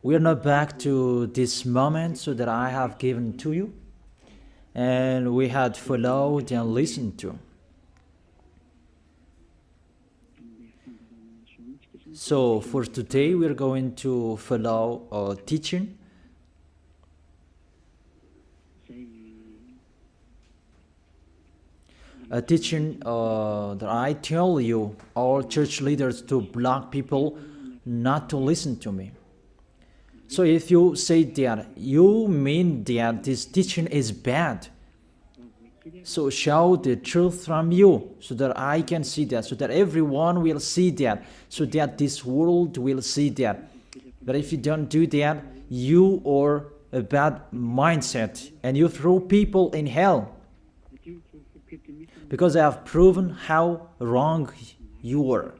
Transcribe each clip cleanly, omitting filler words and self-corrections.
We are now back to this moment so that I have given to you, and we had followed and listened to. So for today, we are going to follow a teaching. A teaching that I tell you, all church leaders, to block people not to listen to me. So if you say that, you mean that this teaching is bad. So show the truth from you, so that I can see that, so that everyone will see that, so that this world will see that. But if you don't do that, you are a bad mindset, and you throw people in hell. Because I have proven how wrong you were,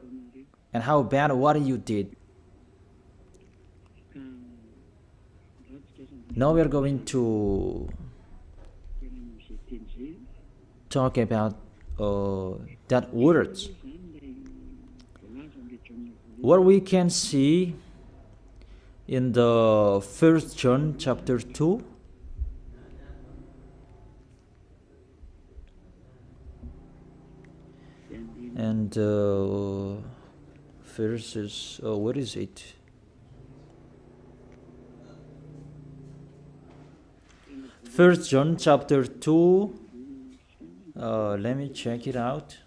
and how bad what you did. Now we are going to talk about that words. What we can see in the 1 John chapter 2. And verses, what is it? First John chapter 2. Let me check it out.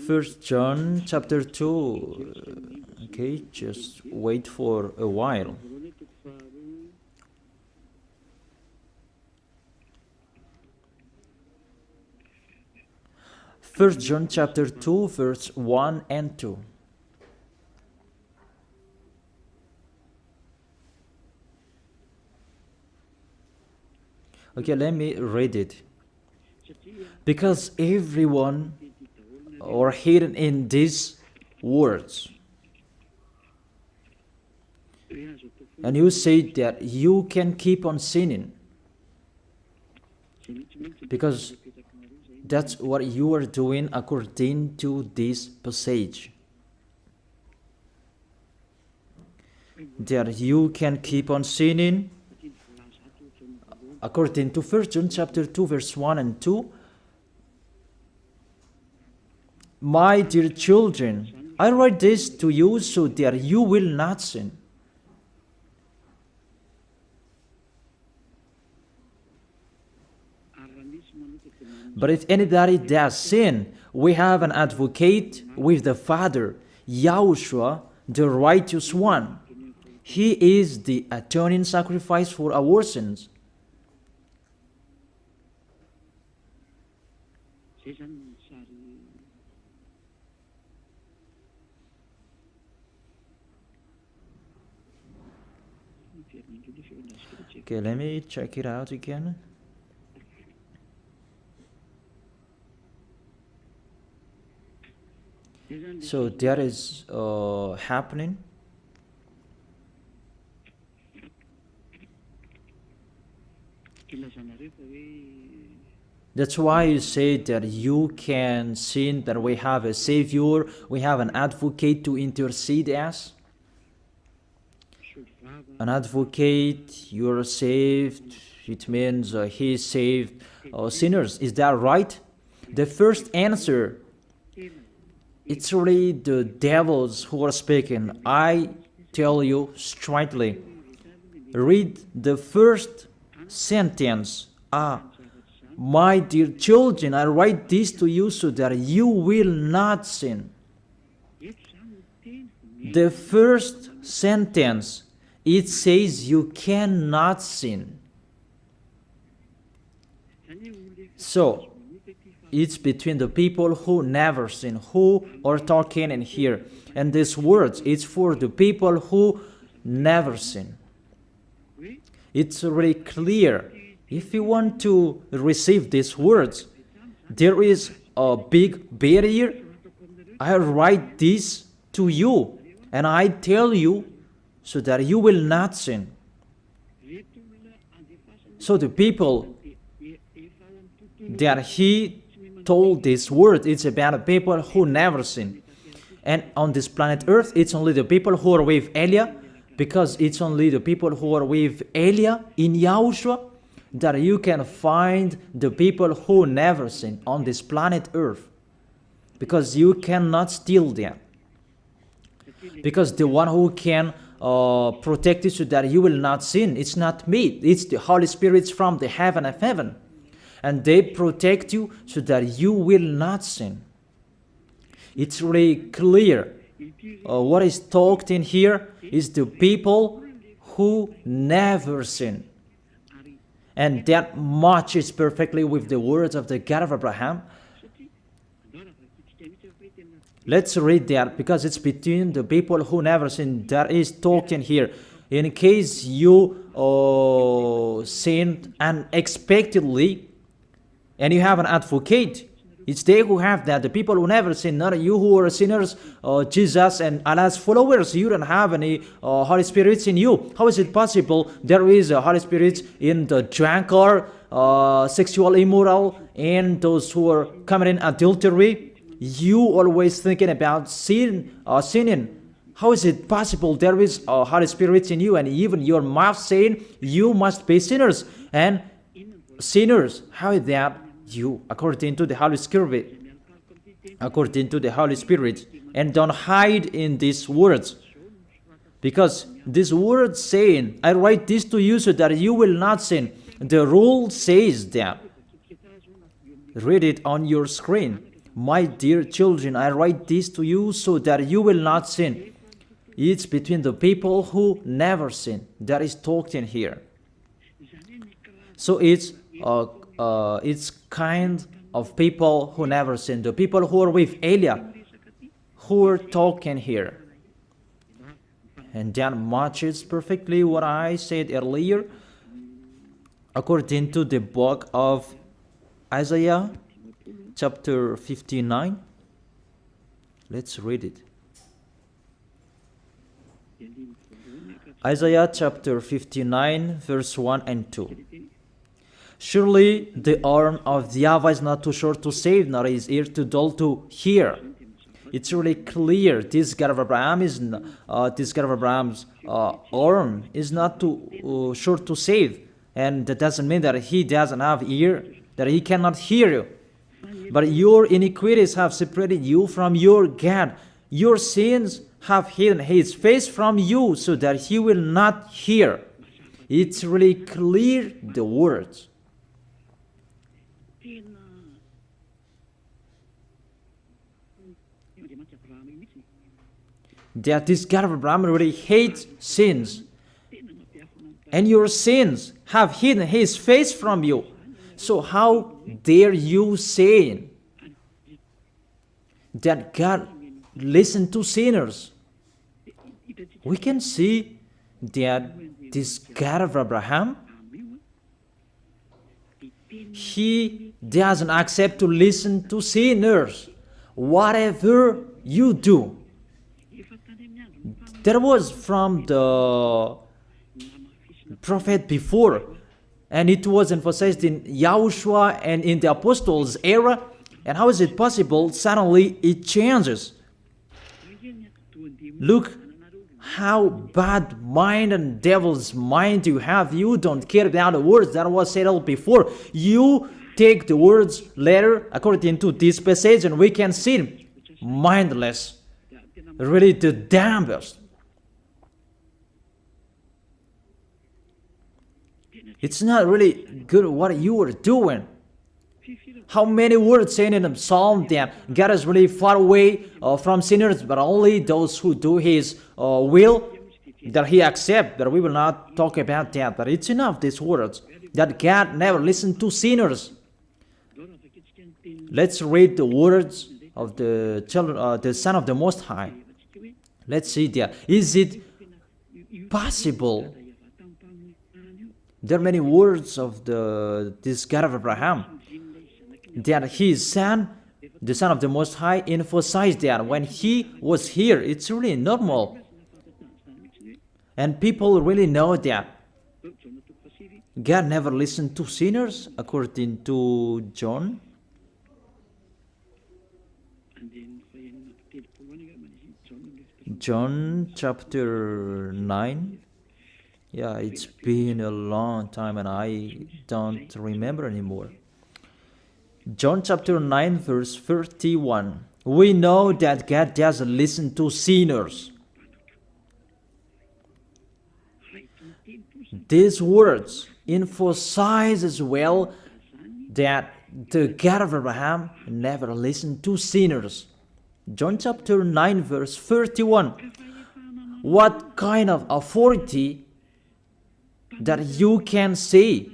First John chapter 2. Okay, just wait for a while. First John chapter 2, verse 1 and 2. Okay, let me read it. Because everyone are hidden in these words. And you say that you can keep on sinning, because that's what you are doing according to this passage. That you can keep on sinning according to 1 John chapter 2 verse 1 and 2. My dear children, I write this to you so that you will not sin. But if anybody does sin, we have an advocate with the Father, YAHOSHUAH, the righteous one. He is the atoning sacrifice for our sins. Okay, let me check it out again. So that is happening. That's why you say that you can sin, that we have a Savior, we have an advocate to intercede us. An advocate, you're saved, it means he saved sinners. Is that right? The first answer, it's really the devils who are speaking. I tell you straightly, read the first sentence. My dear children, I write this to you so that you will not sin. The first sentence, it says you cannot sin. So, it's between the people who never sin, who are talking in here. And these words, it's for the people who never sin. It's really clear. If you want to receive these words, there is a big barrier. I write this to you, and I tell you so that you will not sin. So the people that he told this word, it's about the people who never sin. And on this planet Earth, it's only the people who are with Elia, because it's only the people who are with Elia in Yahushua that you can find the people who never sin on this planet Earth. Because you cannot steal them. Because the one who can protect you so that you will not sin, it's not me, it's the Holy Spirit from the heaven of heaven. And they protect you so that you will not sin. It's really clear. What is talked in here is the people who never sin. And that matches perfectly with the words of the God of Abraham. Let's read that, because it's between the people who never sin that is talked in here. In case you sinned unexpectedly, and you have an advocate, it's they who have that, the people who never sin, not you who are sinners, Jesus and Allah's followers. You don't have any Holy Spirits in you. How is it possible there is a Holy Spirit in the drunkard, sexual immoral, and those who are committing adultery? You always thinking about sinning. How is it possible there is a Holy Spirit in you, and even your mouth saying you must be sinners? And sinners, how is that you, according to the Holy Spirit? According to the Holy Spirit. And don't hide in these words, because this word saying, I write this to you so that you will not sin. The rule says that. Read it on your screen. My dear children, I write this to you so that you will not sin. It's between the people who never sin that is talked in here. So it's kind of people who never sin, the people who are with Elia, who are talking here. And that matches perfectly what I said earlier, according to the book of Isaiah, chapter 59. Let's read it. Isaiah chapter 59, verse 1 and 2. Surely the arm of YAHVAH is not too short to save, nor his ear too dull to hear. It's really clear. This God of Abraham is Abraham's arm is not too short to save, and that doesn't mean that he doesn't have ear, that he cannot hear you. But your iniquities have separated you from your God. Your sins have hidden his face from you so that he will not hear. It's really clear, the words. That this God of Abraham really hates sins. And your sins have hidden his face from you. So how dare you say that God listens to sinners? We can see that this God of Abraham, he doesn't accept to listen to sinners. Whatever you do. There was from the prophet before, and it was emphasized in YAHOSHUAH and in the apostles' era. And how is it possible suddenly it changes? Look how bad mind and devil's mind you have. You don't care about the words that was said before. You take the words later according to this passage, and we can see mindless, really the damnedest. It's not really good what you are doing. How many words saying in the psalm that God is really far away from sinners, but only those who do his will, that he accepts. But we will not talk about that. But it's enough, these words, that God never listened to sinners. Let's read the words of the children, the Son of the Most High. Let's see that. Is it possible? There are many words of this God of Abraham that his son, the Son of the Most High, emphasized that when he was here. It's really normal. And people really know that. God never listened to sinners, according to John. John chapter 9. Yeah, it's been a long time and I don't remember anymore. John chapter 9 verse 31. We know that God doesn't listen to sinners. These words emphasize as well that the God of Abraham never listened to sinners. John chapter 9 verse 31. What kind of authority that you can say,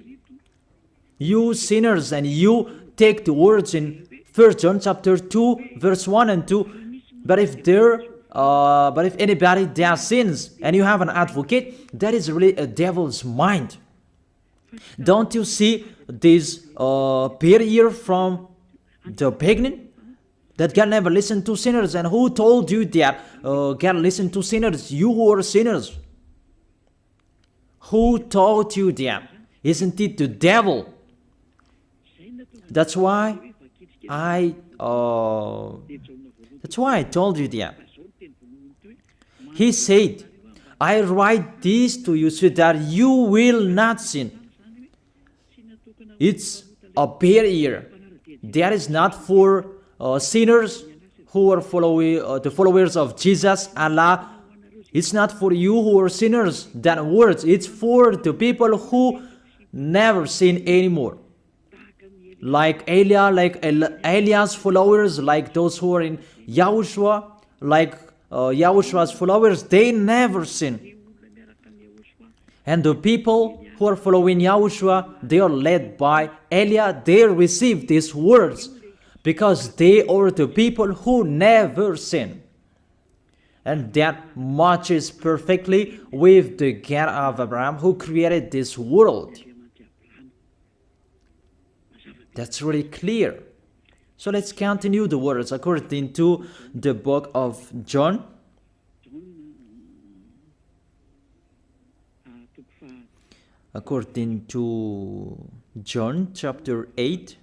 you sinners, and you take the words in 1 John chapter 2 verse 1 and 2, but if anybody does sins and you have an advocate, that is really a devil's mind. Don't you see this barrier from the beginning? That God never listened to sinners. And who told you that God listened to sinners? You who are sinners. Who taught you that? Isn't it the devil? That's why I told you that. He said, I write this to you so that you will not sin. It's a barrier. That is not for sinners who are the followers of Jesus, Allah. It's not for you who are sinners, that words. It's for the people who never sin anymore. Like Elias followers, like those who are in YAHOSHUAH, like YAHOSHUAH's followers, they never sin. And the people who are following YAHOSHUAH, they are led by Eliah. They receive these words because they are the people who never sin. And that matches perfectly with the God of Abraham who created this world. That's really clear. So let's continue the words according to the book of John. According to John chapter 8,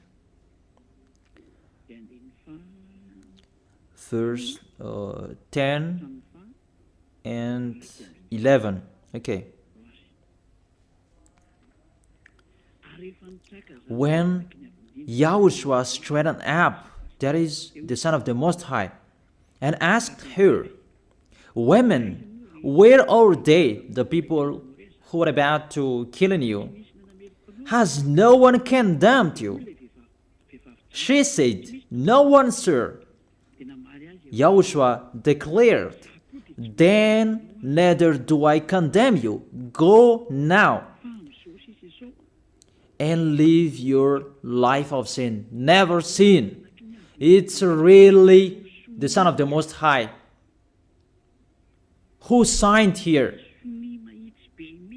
verse 10 and 11. Okay. When YAHOSHUAH straightened up, that is the Son of the Most High, and asked her, Women, where are they, the people who are about to kill you? Has no one condemned you? She said, No one, sir. YAHOSHUAH declared, Then neither do I condemn you. Go now and live your life of sin. Never sin. It's really the Son of the Most High who signed here.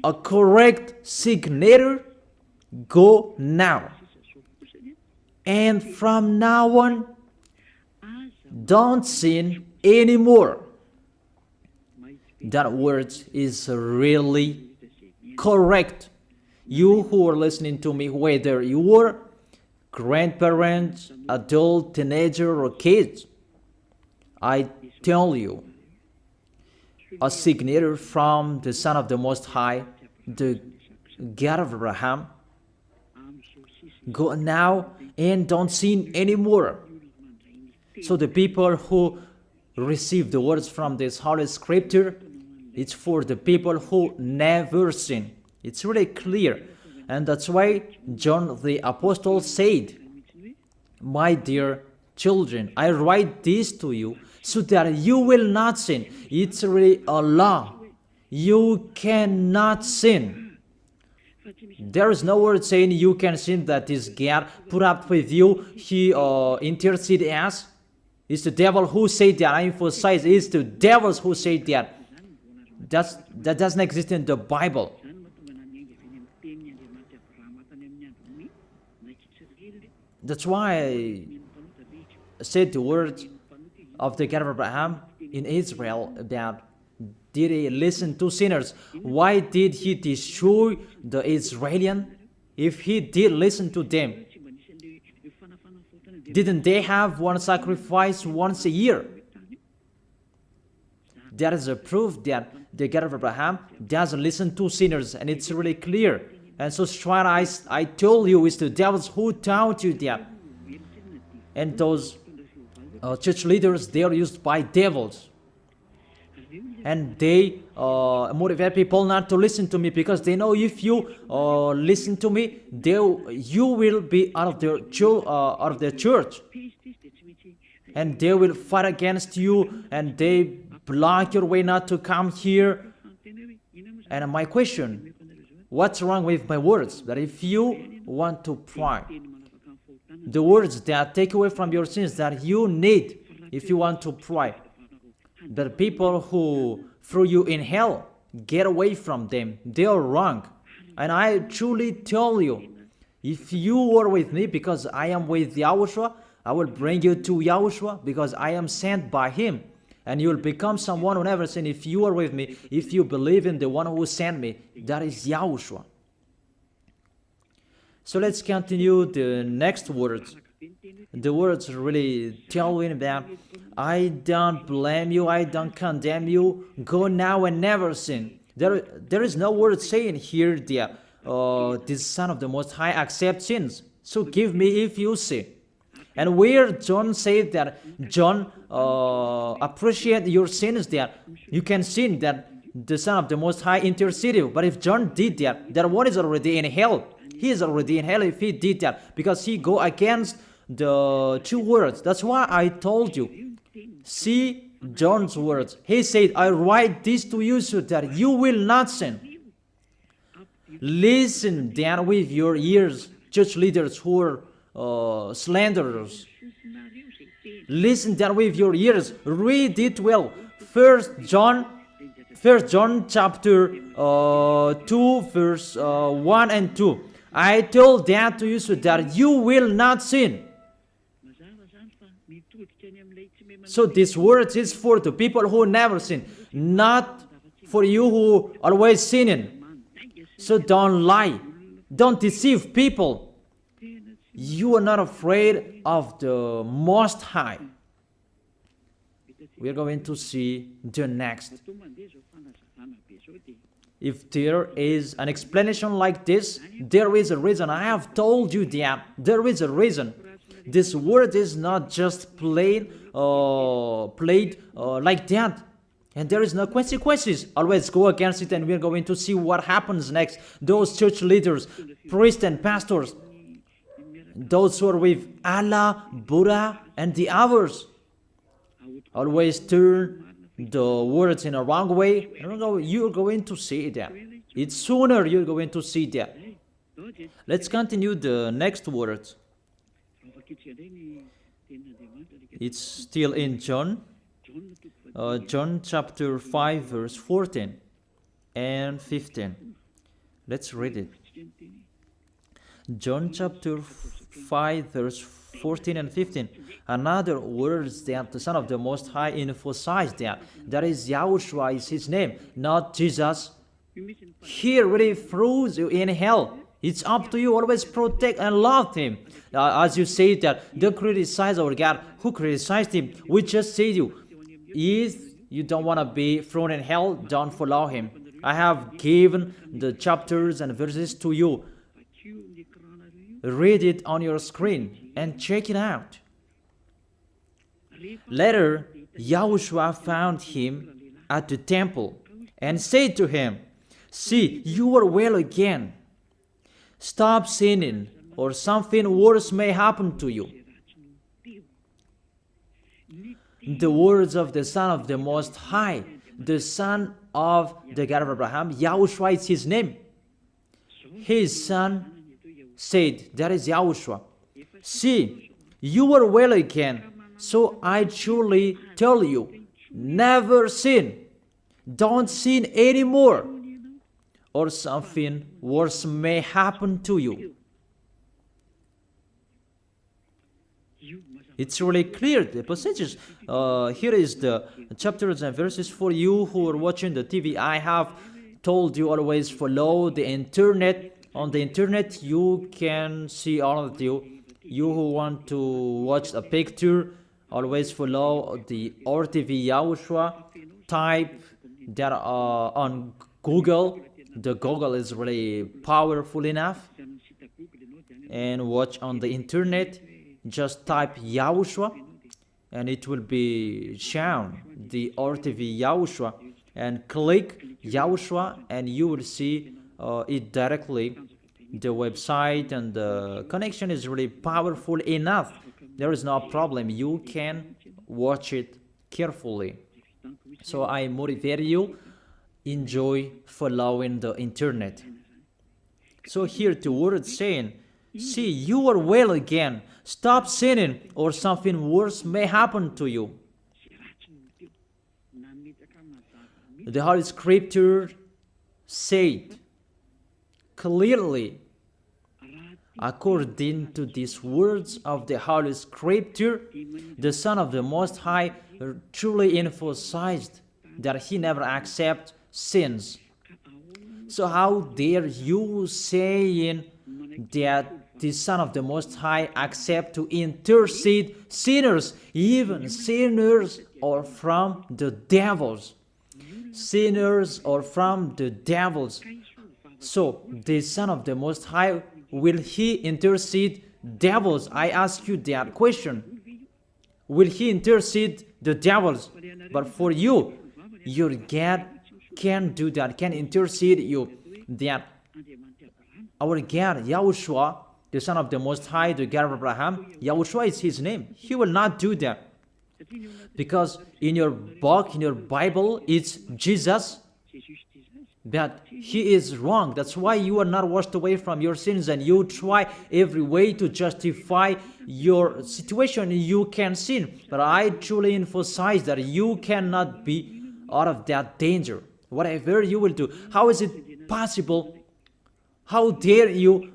A correct signature. Go now. And from now on, don't sin anymore. That word is really correct. You who are listening to me, whether you are grandparents, adult, teenager, or kids, I tell you, a signature from the Son of the Most High, the God of Abraham. Go now and don't sin anymore. So the people who receive the words from this Holy Scripture, it's for the people who never sin. It's really clear. And that's why John the Apostle said, My dear children, I write this to you so that you will not sin. It's really a law. You cannot sin. There is no word saying you can sin that is God put up with you. He interceded us. It's the devil who said that. I emphasize, it's the devils who say that. That doesn't exist in the Bible. That's why I said the words of the God of Abraham in Israel about, did he listen to sinners? Why did he destroy the Israelian? if he did listen to them, didn't they have one sacrifice once a year? That is a proof that the God of Abraham doesn't listen to sinners, and it's really clear. And so CHINOIS, I told you, it's the devils who taught you that. And those church leaders, they are used by devils. And they motivate people not to listen to me, because they know if you listen to me, you will be out of their church. And they will fight against you, and they block your way not to come here. And my question, what's wrong with my words? That if you want to pray, the words that take away from your sins that you need if you want to pray, the people who threw you in hell, get away from them. They are wrong. And I truly tell you, if you are with me, because I am with YAHOSHUAH, I will bring you to YAHOSHUAH, because I am sent by him. And you will become someone who never sin. If you are with me, if you believe in the one who sent me, that is YAHOSHUAH. So let's continue the next words. The words really tell him that I don't blame you, I don't condemn you, go now and never sin. There is no word saying here that the Son of the Most High accepts sins. So give me if you sin. And where John said that John appreciate your sins, that you can sin, that the Son of the Most High intercede you. But if John did that one is already in hell. He is already in hell if he did that, because he go against the two words. That's why I told you. See John's words. He said, I write this to you so that you will not sin. Listen then with your ears, church leaders who are slanderers. Listen then with your ears. Read it well. First John chapter 2 verse 1 and 2. I told that to you so that you will not sin. So this word is for the people who never sin, not for you who always sinning. So don't lie. Don't deceive people. You are not afraid of the Most High. We are going to see the next. If there is an explanation like this, there is a reason. I have told you that there is a reason. This word is not just played like that. And there is no consequences. Always go against it, and we're going to see what happens next. Those church leaders, priests and pastors, those who are with Allah, Buddha, and the others, always turn the words in a wrong way. You're going to see that. It's sooner you're going to see that. Let's continue the next words. It's still in John. John chapter 5 verse 14 and 15. Let's read it. John chapter 5 verse 14 and 15. Another words that the Son of the Most High emphasized that is YAHOSHUAH is his name, not Jesus. He really throws you in hell. It's up to you. Always protect and love him. As you say that, don't criticize our God. Who criticized him? We just say you. If you don't want to be thrown in hell, don't follow him. I have given the chapters and verses to you. Read it on your screen and check it out. Later, YAHOSHUAH found him at the temple and said to him, see, you are well again. Stop sinning, or something worse may happen to you. The words of the Son of the Most High, the Son of the God of Abraham, YAHOSHUAH is his name. His son said, that is YAHOSHUAH, see, you are well again. So I truly tell you, never sin. Don't sin anymore, or something worse may happen to you. It's really clear, the passages. Here is the chapters and verses for you who are watching the TV. I have told you always follow the internet On the internet, you can see all of you who want to watch a picture, always follow the RTV YAHOSHUAH. Type that on Google. The Google is really powerful enough. And watch on the internet, just type YAHOSHUAH and it will be shown the RTV YAHOSHUAH, and click YAHOSHUAH and you will see it directly, the website, and the connection is really powerful enough. There is no problem, you can watch it carefully. So I motivate you, enjoy following the internet. So here the word saying, see, you are well again, stop sinning or something worse may happen to you. The Holy Scripture said clearly, according to these words of the Holy Scripture, the Son of the Most High truly emphasized that he never accepts sins. So how dare you saying that the Son of the Most High accept to intercede sinners, even sinners or from the devils? Sinners or from the devils. So the Son of the Most High, will he intercede devils? I ask you that question. Will he intercede the devils? But for you, your God can do that, can intercede you. That our God, YAHOSHUAH, the Son of the Most High, the God of Abraham, YAHOSHUAH is his name. He will not do that. Because in your book, in your Bible, it's Jesus, but he is wrong. That's why you are not washed away from your sins, and you try every way to justify your situation. You can sin, but I truly emphasize that you cannot be out of that danger. Whatever you will do, how is it possible? How dare you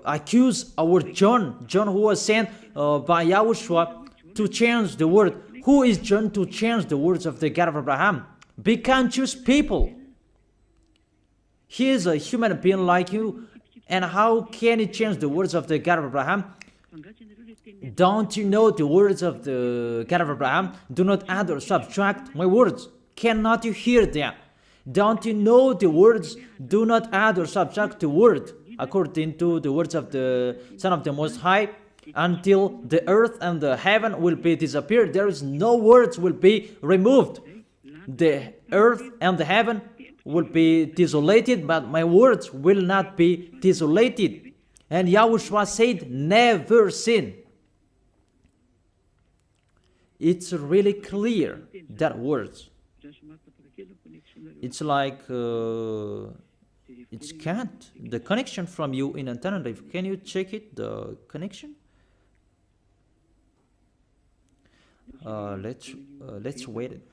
accuse our John who was sent by YAHOSHUAH to change the word? Who is John to change the words of the God of Abraham? Be conscious people. He is a human being like you, and how can he change the words of the God of Abraham? Don't you know the words of the God of Abraham? Do not add or subtract my words. Cannot you hear that? Don't you know the words? Do not add or subtract the word, according to the words of the Son of the Most High, until the earth and the heaven will be disappeared. There is no words will be removed. The earth and the heaven will be desolated, but my words will not be desolated. And YAHOSHUAH said, never sin. It's really clear, that words. It's like it's can't. The connection from you in alternative. Can you check it? The connection. Let's wait it.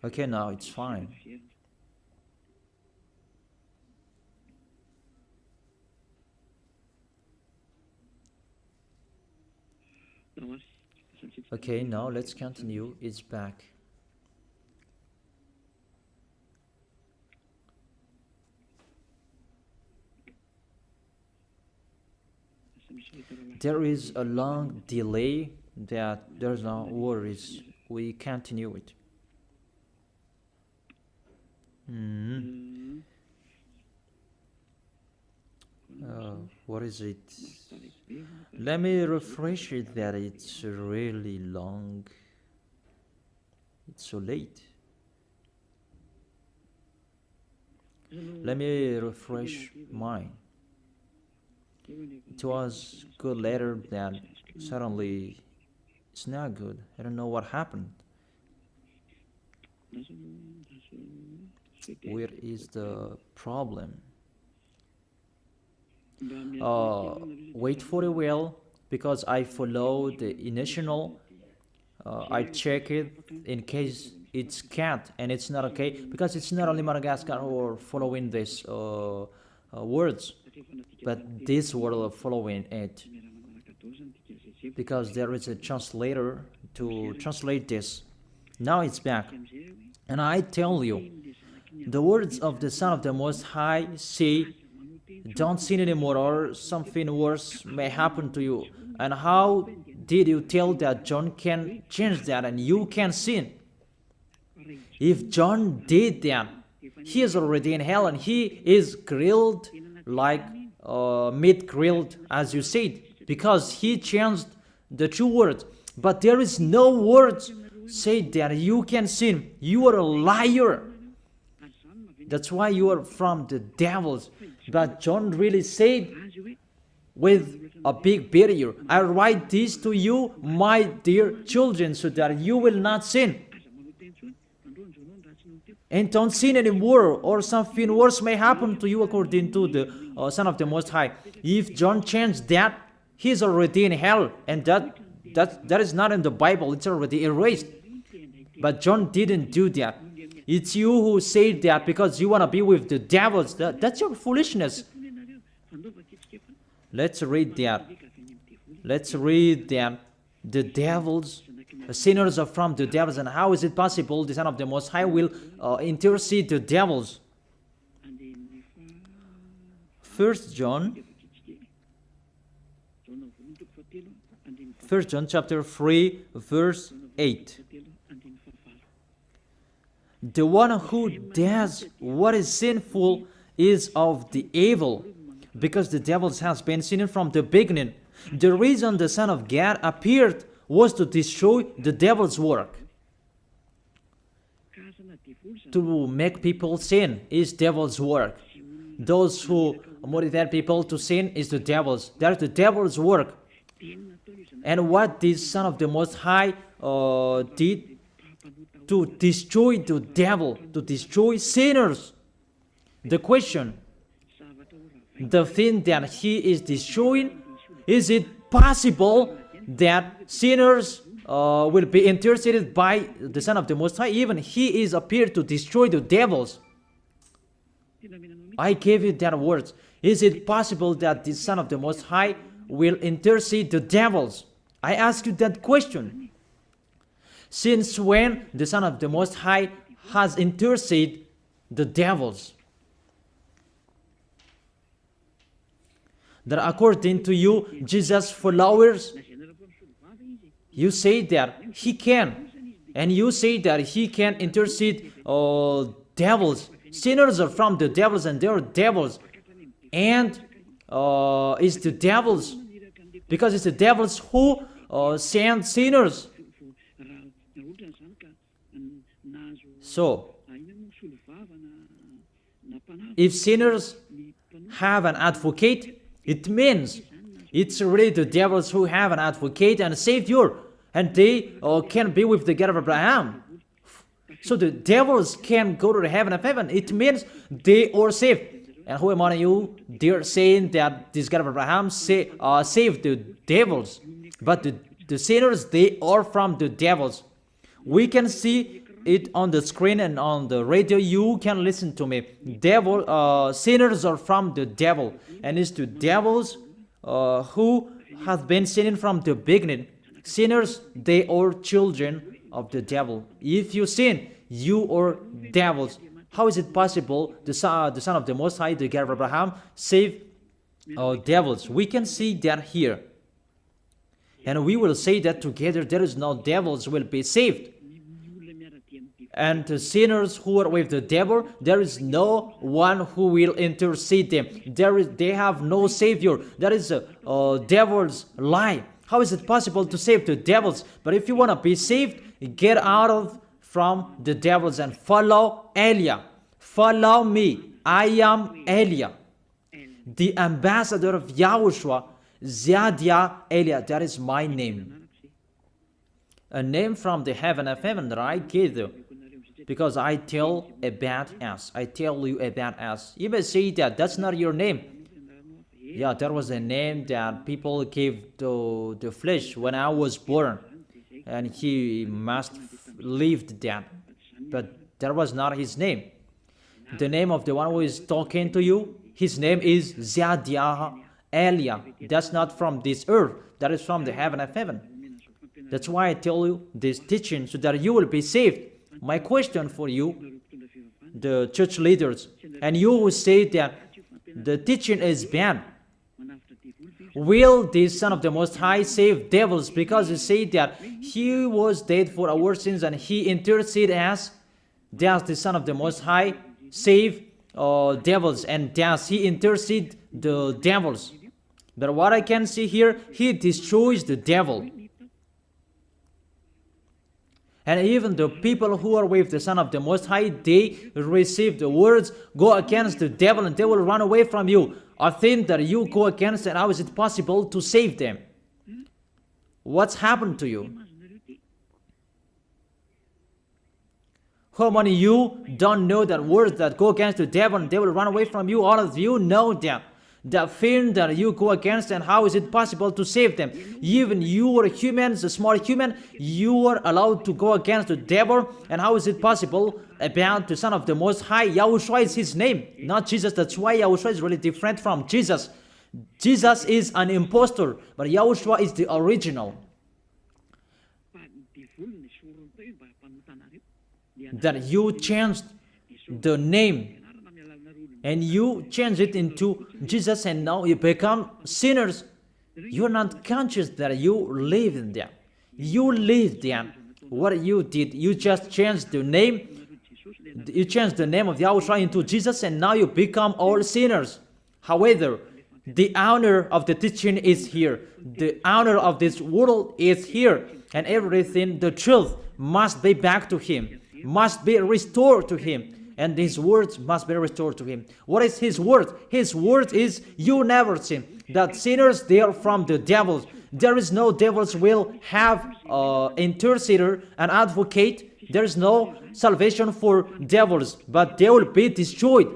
Okay, now it's fine. Okay, now let's continue. It's back. There is a long delay, that there's no worries. We continue it. What is it? Let me refresh it, that it's really long. It's so late. Let me refresh mine. It was good later, that suddenly it's not good. I don't know what happened. Where is the problem? Wait for a while, because I follow the initial. I check it in case it's can't, and it's not okay, because it's not only Madagascar who are following this words, but this world following it, because there is a translator to translate this. Now it's back, and I tell you, The words of the Son of the Most High say, don't sin anymore or something worse may happen to you. And how did you tell that John can change that and you can sin? If John did that, he is already in hell and he is grilled like meat grilled, as you said, because he changed the true words. But there is no words say that you can sin. You are a liar. That's why you are from the devils. But John really said with a big barrier, I write this to you, my dear children, so that you will not sin. And don't sin anymore, or something worse may happen to you, according to the Son of the Most High. If John changed that, he is already in hell, and that is not in the Bible. It's already erased. But John didn't do that. It's you who say that because you want to be with the devils. That's your foolishness. Let's read that. Let's read that. The devils, sinners are from the devils. And how is it possible the Son of the Most High will intercede the devils? 1 John chapter 3, verse 8. The one who does what is sinful is of the evil, because the devils has been sinning from the beginning. The reason the Son of God appeared was to destroy the devil's work. To make people sin is devil's work. Those who motivate people to sin is the devil's. That's the devil's work. And what this Son of the Most High did to destroy the devil, to destroy sinners. The question, the thing that he is destroying, is it possible that sinners will be interceded by the Son of the Most High? Even he is appeared to destroy the devils. I gave you that words. Is it possible that the Son of the Most High will intercede the devils? I ask you that question. Since when the Son of the Most High has interceded the devils? That according to you, Jesus' followers, you say that he can. And you say that he can intercede devils. Sinners are from the devils and they are devils. And it's the devils. Because it's the devils who send sinners. So, if sinners have an advocate, it means it's really the devils who have an advocate and a savior, and they can be with the God of Abraham. So the devils can go to the heaven of heaven. It means they are saved. And who among you, they're saying that this God of Abraham saved the devils. But the sinners, they are from the devils. We can see it on the screen and on the radio. You can listen to me. Sinners are from the devil, and it's the devils who have been sinning from the beginning. Sinners, they are children of the devil. If you sin, you are devils. How is it possible the Son of the Most High, the God of Abraham, save devils? We can see that here. And we will say that together there is no devils will be saved. And the sinners who are with the devil, there is no one who will intercede them. They have no savior. That is a devil's lie. How is it possible to save the devils? But if you want to be saved, get out from the devils and follow Elia. Follow me. I am Elia, the ambassador of Yahushua, Ziadia Elia. That is my name. A name from the heaven of heaven that I gave you. Because I tell about us. I tell you about us. You may say that that's not your name. Yeah, that was a name that people gave to the flesh when I was born. And he must lived that. But that was not his name. The name of the one who is talking to you, his name is Ziadia Elia. That's not from this earth. That is from the heaven of heaven. That's why I tell you this teaching, so that you will be saved. My question for you, the church leaders, and you will say that the teaching is bad. Will the Son of the Most High save devils? Because you say that He was dead for our sins and He interceded as, does the Son of the Most High save devils, and does He intercede the devils? But what I can see here, He destroys the devil. And even the people who are with the Son of the Most High, they receive the words, go against the devil and they will run away from you. A thing that you go against, and how is it possible to save them? What's happened to you? How many of you don't know that words that go against the devil and they will run away from you? All of you know that. The thing that you go against, and how is it possible to save them? Even you are humans, a small human, you are allowed to go against the devil, and how is it possible about the Son of the Most High? YAHOSHUAH is His name, not Jesus. That's why YAHOSHUAH is really different from Jesus. Jesus is an impostor, but YAHOSHUAH is the original. That you changed the name and you change it into Jesus, and now you become sinners. You're not conscious that you live in them. You live them. What you did, you just changed the name. You changed the name of YAHOSHUAH into Jesus, and now you become all sinners. However, the honor of the teaching is here. The honor of this world is here. And everything, the truth, must be back to Him, must be restored to Him. And His words must be restored to Him. What is His word? His word is, you never sin. That sinners, they are from the devils. There is no devils will have intercessor, an advocate. There is no salvation for devils, but they will be destroyed.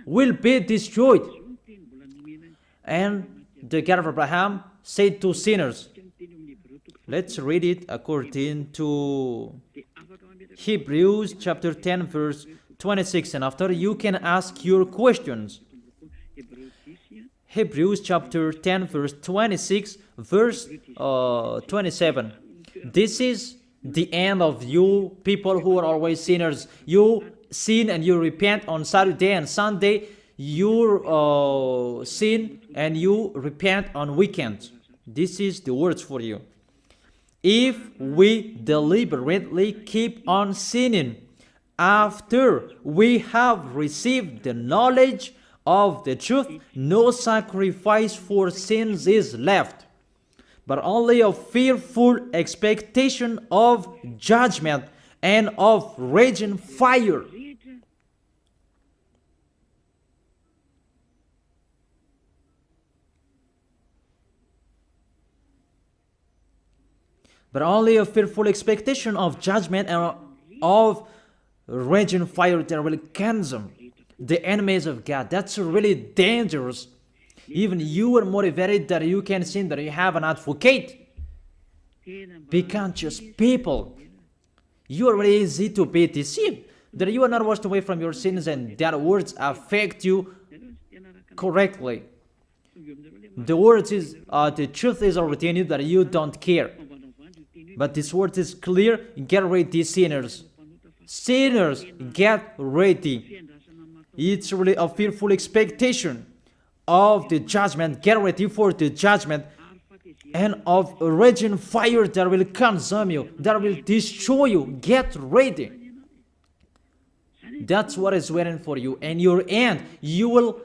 Will be destroyed. And the God of Abraham said to sinners. Let's read it according to Hebrews chapter 10 verse 26, and after you can ask your questions. Hebrews chapter 10 verse 26 verse 27. This is the end of you people who are always sinners. You sin and you repent on Saturday and Sunday. You sin and you repent on weekends. This is the words for you. If we deliberately keep on sinning after we have received the knowledge of the truth, no sacrifice for sins is left, but only a fearful expectation of judgment and of raging fire. But only a fearful expectation of judgment and of raging fire that will consume the enemies of God. That's really dangerous. Even you are motivated that you can sin, that you have an advocate. Be conscious, people. You are really easy to be deceived. That you are not washed away from your sins and that words affect you correctly. The words is, the truth is already in you that you don't care. But this word is clear. Get ready, sinners. Sinners, get ready. It's really a fearful expectation of the judgment. Get ready for the judgment and of a raging fire that will consume you, that will destroy you. Get ready. That's what is waiting for you. And your end, you will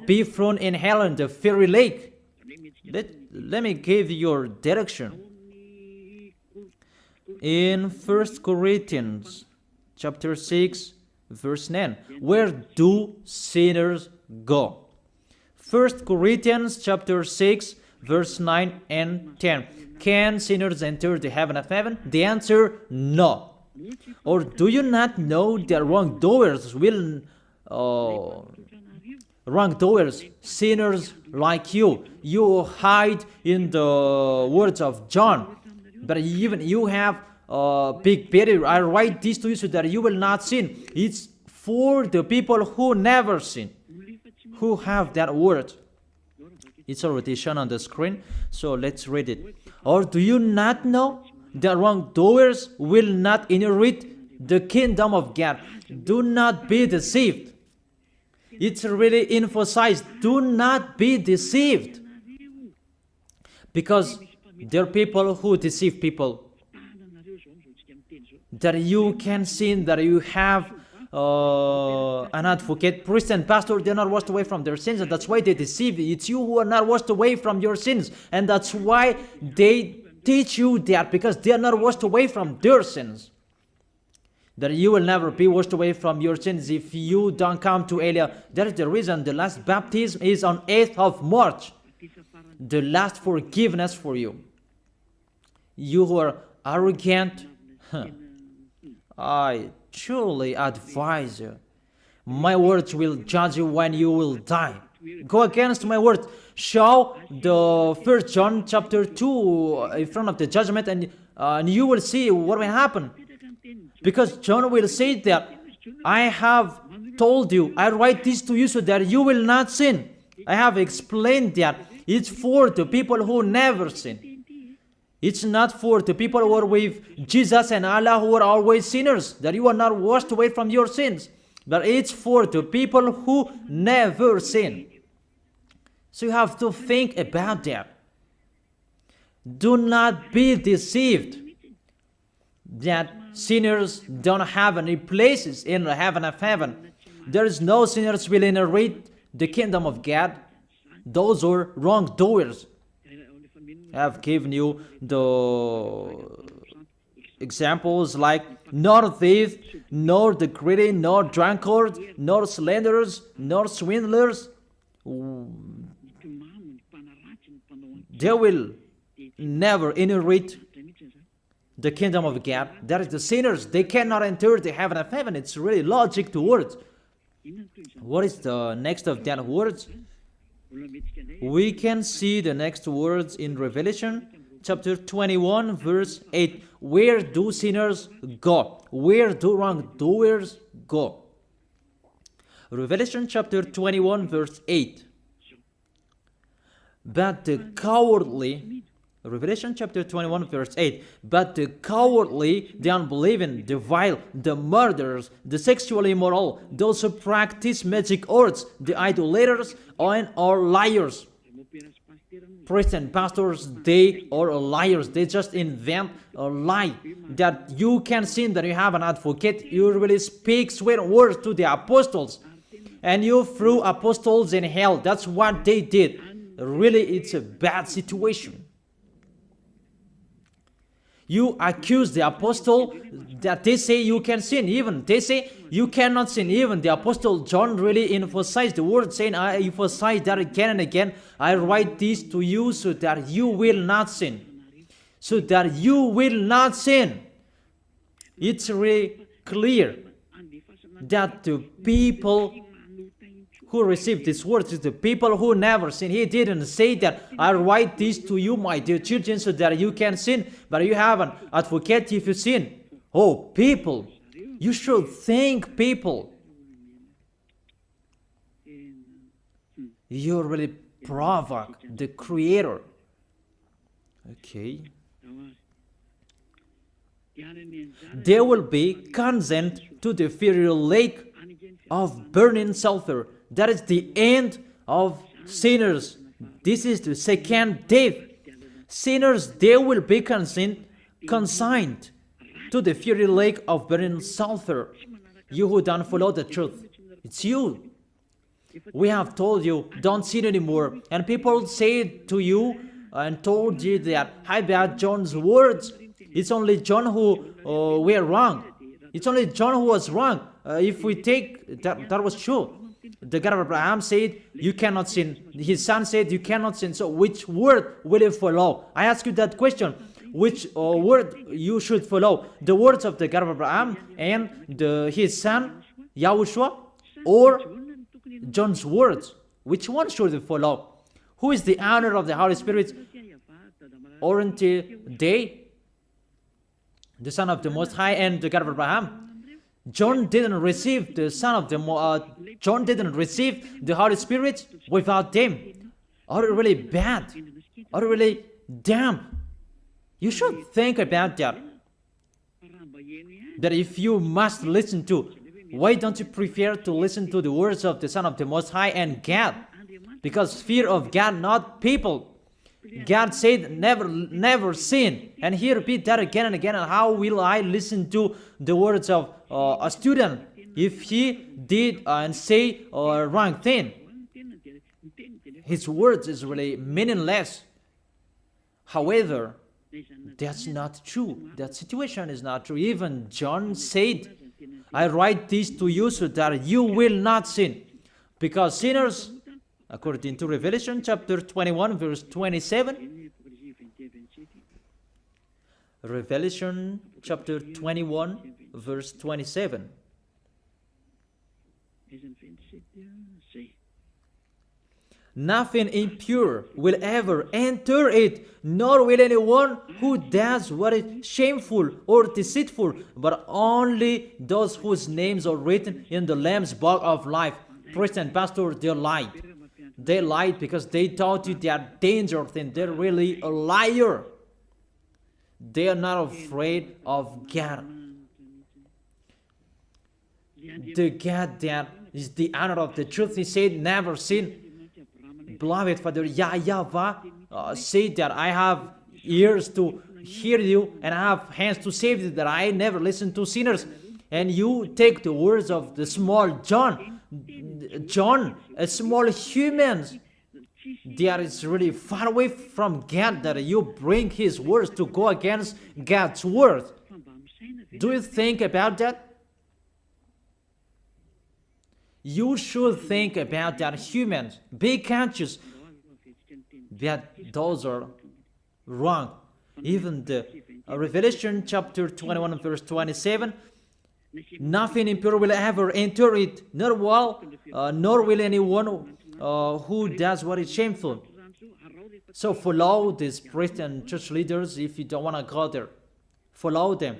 be thrown in hell in the fiery lake. Let me give you your direction. In 1 Corinthians chapter 6 verse 9, where do sinners go? 1 Corinthians chapter 6 verse 9 and 10. Can sinners enter the heaven of heaven? The answer, no. Or do you not know that wrongdoers will wrongdoers, sinners like you hide in the words of John, but even you have big barrier. I write this to you so that you will not sin. It's for the people who never sin, who have that word. It's already shown on the screen, so let's read it. Or do you not know that wrongdoers will not inherit the kingdom of God. Do not be deceived. It's really emphasized, do not be deceived. Because there are people who deceive people. That you can sin, that you have an advocate, priest and pastor, they're not washed away from their sins, and that's why they deceive you. It's you who are not washed away from your sins, and that's why they teach you that, because they are not washed away from their sins. That you will never be washed away from your sins if you don't come to Elia. That is the reason the last baptism is on 8th of March. The last forgiveness for you. You who are arrogant, I truly advise you. My words will judge you when you will die. Go against my words. Show the 1 John chapter 2 in front of the judgment, and you will see what will happen. Because John will say that, I have told you, I write this to you so that you will not sin. I have explained that. It's for the people who never sin. It's not for the people who are with Jesus and Allah who are always sinners, that you are not washed away from your sins. But it's for the people who never sin. So you have to think about that. Do not be deceived that sinners don't have any places in the heaven of heaven. There is no sinners will inherit the kingdom of God. Those are wrongdoers. I have given you the examples like nor thief, nor the greedy, nor drunkard, nor slanderers, nor swindlers. They will never inherit the kingdom of God. That is the sinners. They cannot enter the heaven of heaven. It's really logic to words. What is the next of that words? We can see the next words in Revelation chapter 21 verse 8. Where do sinners go? Where do wrongdoers go? Revelation chapter 21 verse 8. But the cowardly, Revelation chapter 21 verse 8. But the cowardly, the unbelieving, the vile, the murderers, the sexually immoral, those who practice magic arts, the idolaters, and are liars. Priests and pastors, they are liars. They just invent a lie that you can sin, that you have an advocate. You really speak sweet words to the apostles, and you threw apostles in hell. That's what they did. Really, it's a bad situation. You accuse the apostle that they say you can sin. Even they say you cannot sin. Even the apostle John really emphasized the word, saying, I emphasize that again and again. I write this to you so that you will not sin. So that you will not sin. It's really clear that the people who received this word is the people who never sin. He didn't say that I write this to you, my dear children, so that you can sin, but you have an advocate if you sin. Oh, people, you should think, people. You really provoke the Creator. Okay. They will be condemned to the fiery lake of burning sulfur. That is the end of sinners. This is the second death. Sinners, they will be consigned to the fiery lake of burning sulfur. You who don't follow the truth, it's you. We have told you, don't sin anymore. And people say to you and told you that, how about John's words? It's only John who were wrong. It's only John who was wrong. If we take that was true. The God of Abraham said, you cannot sin. His son said, you cannot sin. So which word will you follow? I ask you that question. Which word you should follow? The words of the God of Abraham and his son, YAHOSHUAH, or John's words? Which one should you follow? Who is the owner of the Holy Spirit? Aren't they the Son of the Most High and the God of Abraham? John didn't receive the John didn't receive the Holy Spirit without them. Are you really bad? Are you really damn? You should think about that. that if you must listen to, why don't you prefer to listen to the words of the Son of the Most High and God? Because fear of God, not people. God said, never sin. And he repeat that again and again. And how will I listen to the words of a student if he did and say a wrong thing? His words is really meaningless. However, that's not true. That situation is not true. Even John said, I write this to you so that you will not sin. Because sinners, according to Revelation chapter 21, verse 27, Revelation chapter 21, verse 27. Nothing impure will ever enter it, nor will anyone who does what is shameful or deceitful, but only those whose names are written in the Lamb's book of life. Priest and pastor, they lied. They lied because they taught you they are dangerous and they're really a liar. They are not afraid of God. The God that is the honor of the truth, he said, never sin. Beloved Father, YAHVAH said that I have ears to hear you and I have hands to save you, that I never listen to sinners. And you take the words of the small John, a small human, that is really far away from God, that you bring his words to go against God's word. Do you think about that? You should think about that, humans. Be conscious that those are wrong. Even the Revelation chapter 21 verse 27, nothing impure will ever enter it, nor will anyone who does what is shameful. So follow these priests and church leaders if you don't want to go there. Follow them.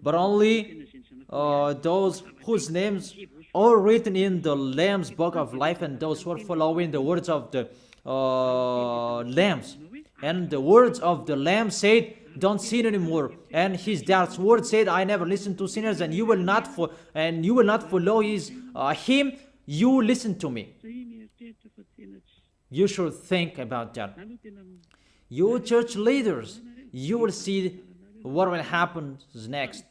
But only those whose names are written in the Lamb's book of life, and those who are following the words of the Lambs. And the words of the Lamb said, don't sin anymore. And his dad's word said, I never listen to sinners, and you will not follow him. You listen to me. You should think about that. You church leaders, you will see what will happen next.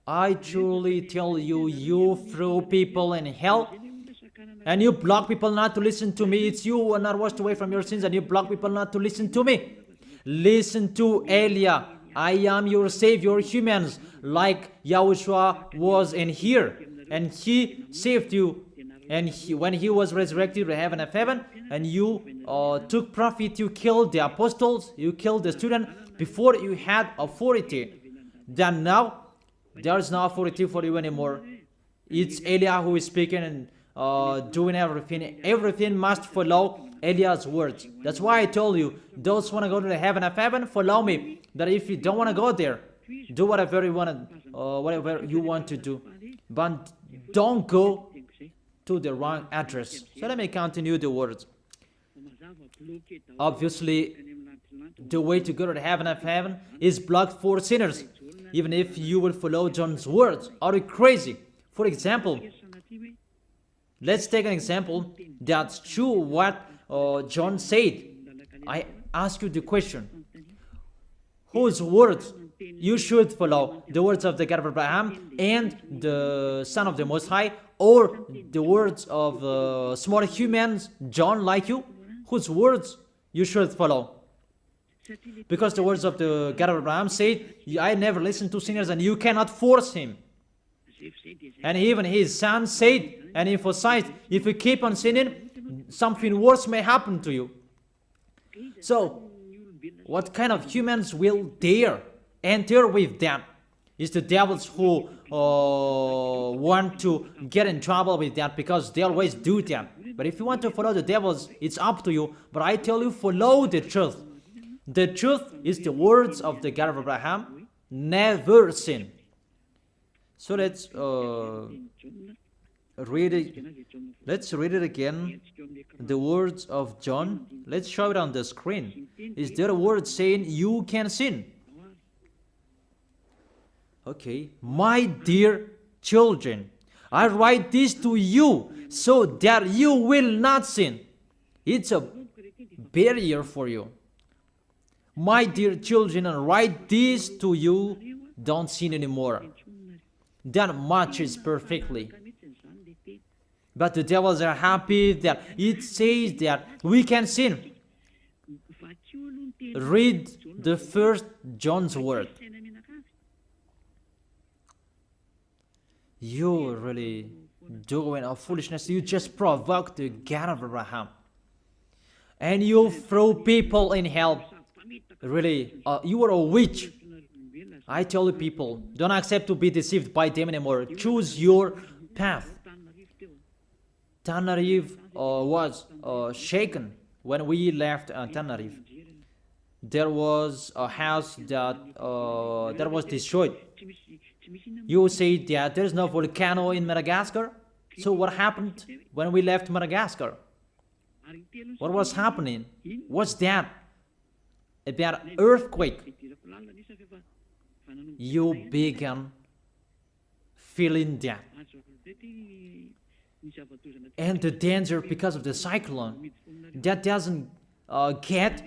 I truly tell you, you throw people in hell, and you block people not to listen to me. It's you who are not washed away from your sins, and you block people not to listen to me. Listen to Elia. I am your Savior, humans, like YAHOSHUAH was in here, and he saved you. And when he was resurrected to heaven of heaven, and you took profit, you killed the apostles, you killed the student before you had authority. Then now, there is no authority for you anymore. It's Elia who is speaking and doing everything. Everything must follow Eliah's words. That's why I told you, those who want to go to the heaven of heaven, follow me. That if you don't want to go there, do whatever you want to do. But don't go to the wrong address. So let me continue the words. Obviously, the way to go to the heaven of heaven is blocked for sinners. Even if you will follow John's words. Are you crazy? For example, let's take an example that's true what John said. I ask you the question. Whose words you should follow? The words of the God of Abraham and the Son of the Most High, or the words of small humans, John like you? Whose words you should follow? Because the words of the God of Abraham said, I never listen to sinners, and you cannot force him. And even his son said and emphasized, if you keep on sinning, something worse may happen to you. So, what kind of humans will dare enter with them? It's the devils who want to get in trouble with that, because they always do that. But if you want to follow the devils, it's up to you. But I tell you, follow the truth. The truth is the words of the God of Abraham, never sin. So let's read it. Let's read it again. The words of John. Let's show it on the screen. Is there a word saying you can sin? Okay, my dear children, I write this to you so that you will not sin. It's a barrier for you. My dear children, I write this to you, don't sin anymore. That matches perfectly. But the devils are happy that it says that we can sin. Read the first John's word. You really doing a foolishness. You just provoke the God of Abraham. And you throw people in hell. Really, you are a witch. I tell you people, don't accept to be deceived by them anymore. Choose your path. Tenerife was shaken when we left Tenerife. There was a house that was destroyed. You say that there's no volcano in Madagascar. So what happened when we left Madagascar? What was happening? What's that? About earthquake. You began feeling that. And the danger because of the cyclone, that doesn't get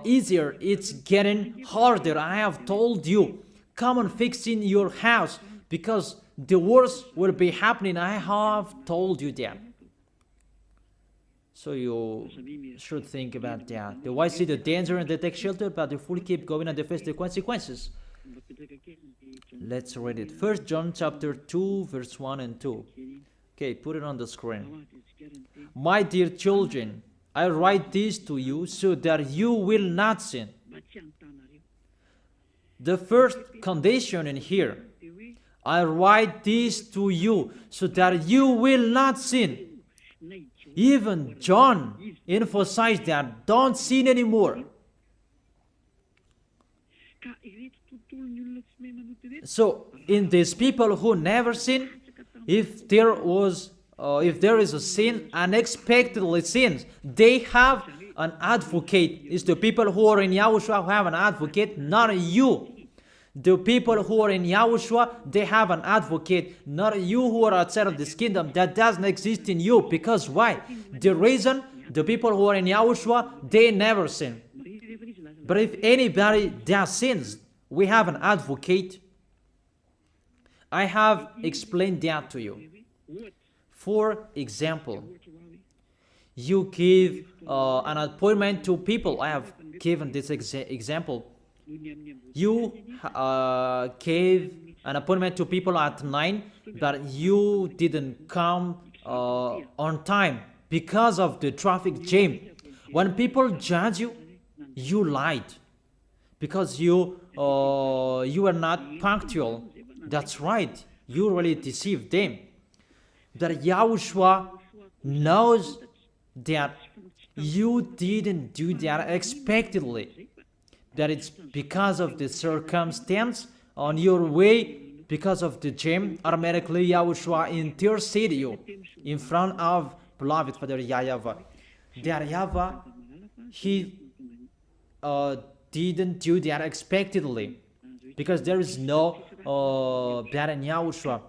easier. It's getting harder. I have told you, come on fixing your house because the worst will be happening. I have told you that. So you should think about that. The wise see the danger and they take shelter, but the fool keep going and they face the consequences. Let's read it. 1 John chapter 2, verse 1 and 2. Okay, put it on the screen. My dear children, I write this to you so that you will not sin. The first condition in here, I write this to you so that you will not sin. Even John emphasized that, don't sin anymore. So, in these people who never sin, if there is a sin, unexpectedly sins, they have an advocate. It's the people who are in YAHOSHUAH who have an advocate, not you. The people who are in YAHOSHUAH, they have an advocate, not you who are outside of this kingdom. That doesn't exist in you. Because why? The reason the people who are in YAHOSHUAH, they never sin. But if anybody does sins, we have an advocate. I have explained that to you. For example, you give an appointment to people. I have given this example. You gave an appointment to people at 9, but you didn't come on time because of the traffic jam. When people judge you, you lied because you are not punctual. That's right. You really deceived them. That YAHOSHUAH knows that you didn't do that expectedly. That it's because of the circumstance on your way, because of the jam, automatically YAHOSHUAH intercede you in front of beloved Father YAHVAH. That YAHVAH, he didn't do that expectedly, because there is no that in YAHOSHUAH.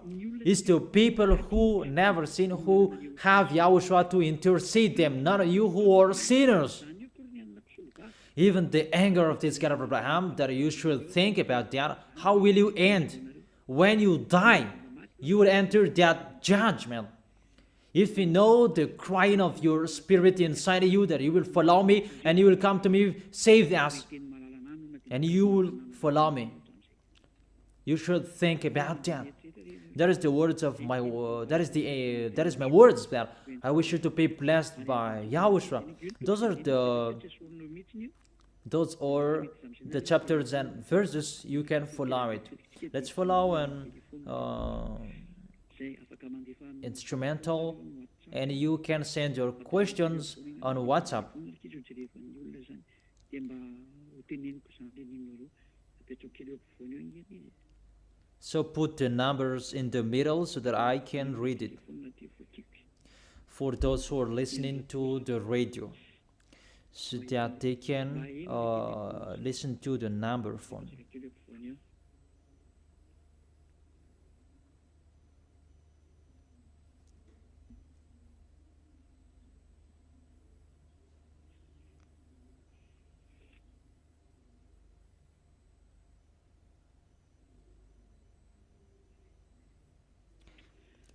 It's the people who never sin who have YAHOSHUAH to intercede them, not you who are sinners. Even the anger of this God of Abraham, that you should think about that. How will you end? When you die, you will enter that judgment. If you know the crying of your spirit inside you, that you will follow me and you will come to me, save us, and you will follow me. You should think about that. That is the words of my that is my words. That I wish you to be blessed by YAHOSHUAH. Those are the chapters and verses you can follow it. Let's follow an instrumental, and you can send your questions on WhatsApp. So put the numbers in the middle so that I can read it for those who are listening to the radio, so that they can listen to the number phone.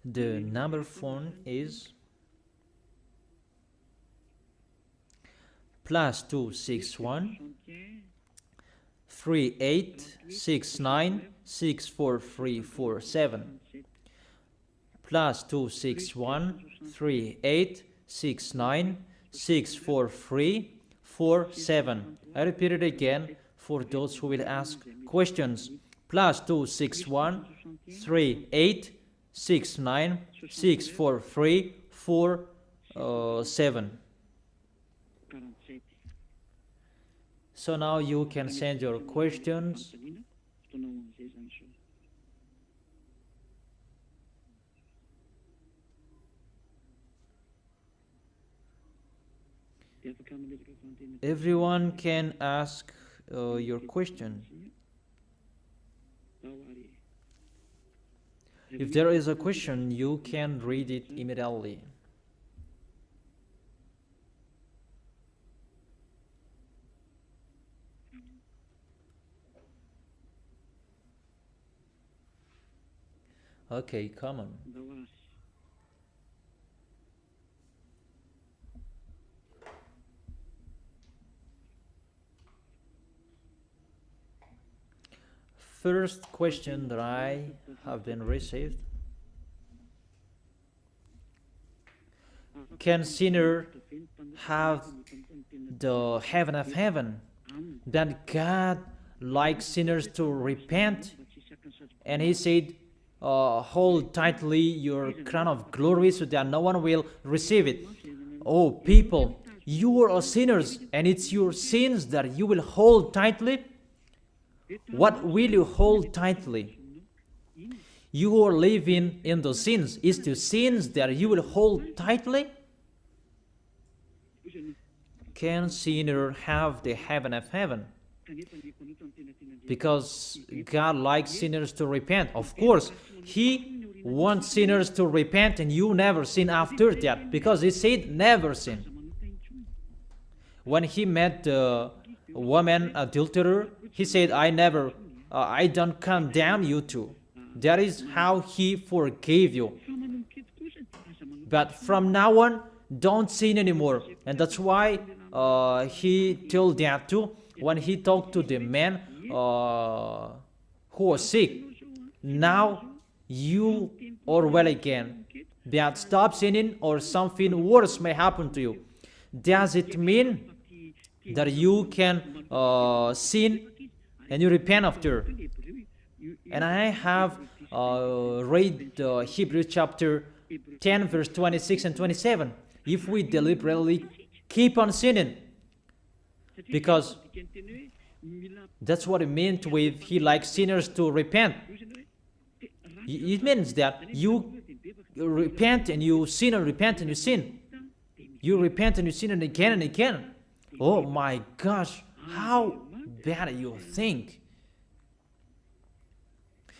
The number phone is +261 3869 64347 +261 3869 64347. I repeat it again for those who will ask questions. +261 3869 64347. So now you can send your questions. Everyone can ask your question. If there is a question, you can read it immediately. Okay, come on. First question that I have been received: can sinner have the heaven of heaven? That God likes sinners to repent, and He said, hold tightly your crown of glory so that no one will receive it. Oh people, you are sinners, and it's your sins that you will hold tightly. What will you hold tightly? You are living in the sins. Is the sins that you will hold tightly? Can sinner have the heaven of heaven? Because God likes sinners to repent. Of course, He wants sinners to repent, and you never sin after that, because He said never sin. When He met the woman adulterer, He said, I don't condemn you too. That is how He forgave you. But from now on, don't sin anymore. And that's why He told that too when He talked to the man who was sick. Now you are well again. That stop sinning, or something worse may happen to you. Does it mean that you can sin and you repent after? And I have read Hebrews chapter 10 verse 26 and 27. If we deliberately keep on sinning, because that's what it meant with He likes sinners to repent. It means that you repent and you sin, and repent and you sin. You repent and you sin, and again. Oh my gosh, how bad you think.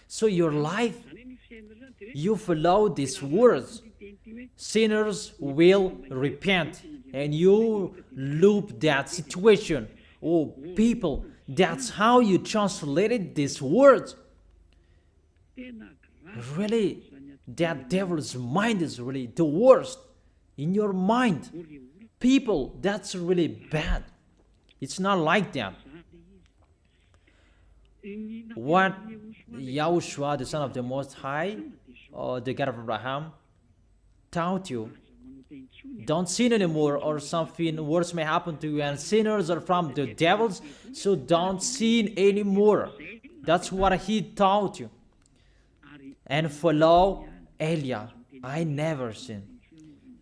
So your life, you follow these words. Sinners will repent, and you loop that situation. Oh people, that's how you translated these words. Really, that devil's mind is really the worst in your mind. People, that's really bad. It's not like that. What YAHOSHUAH, the Son of the Most High, the God of Abraham, taught you: don't sin anymore, or something worse may happen to you, and sinners are from the devils, so don't sin anymore. That's what He taught you. And follow Elia. I never sin.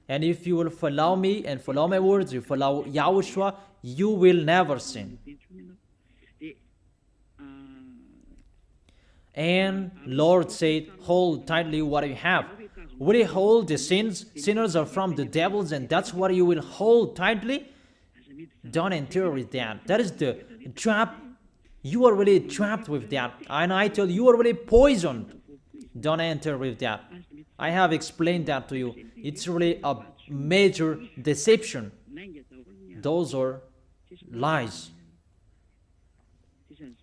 And if you will follow me and follow my words, you follow YAHOSHUAH, you will never sin. And Lord said, hold tightly what you have. Will you hold the sins? Sinners are from the devils, and that's what you will hold tightly? Don't enter with that. That is the trap. You are really trapped with that. And I tell you, you are really poisoned. Don't enter with that. I have explained that to you. It's really a major deception. Those are lies.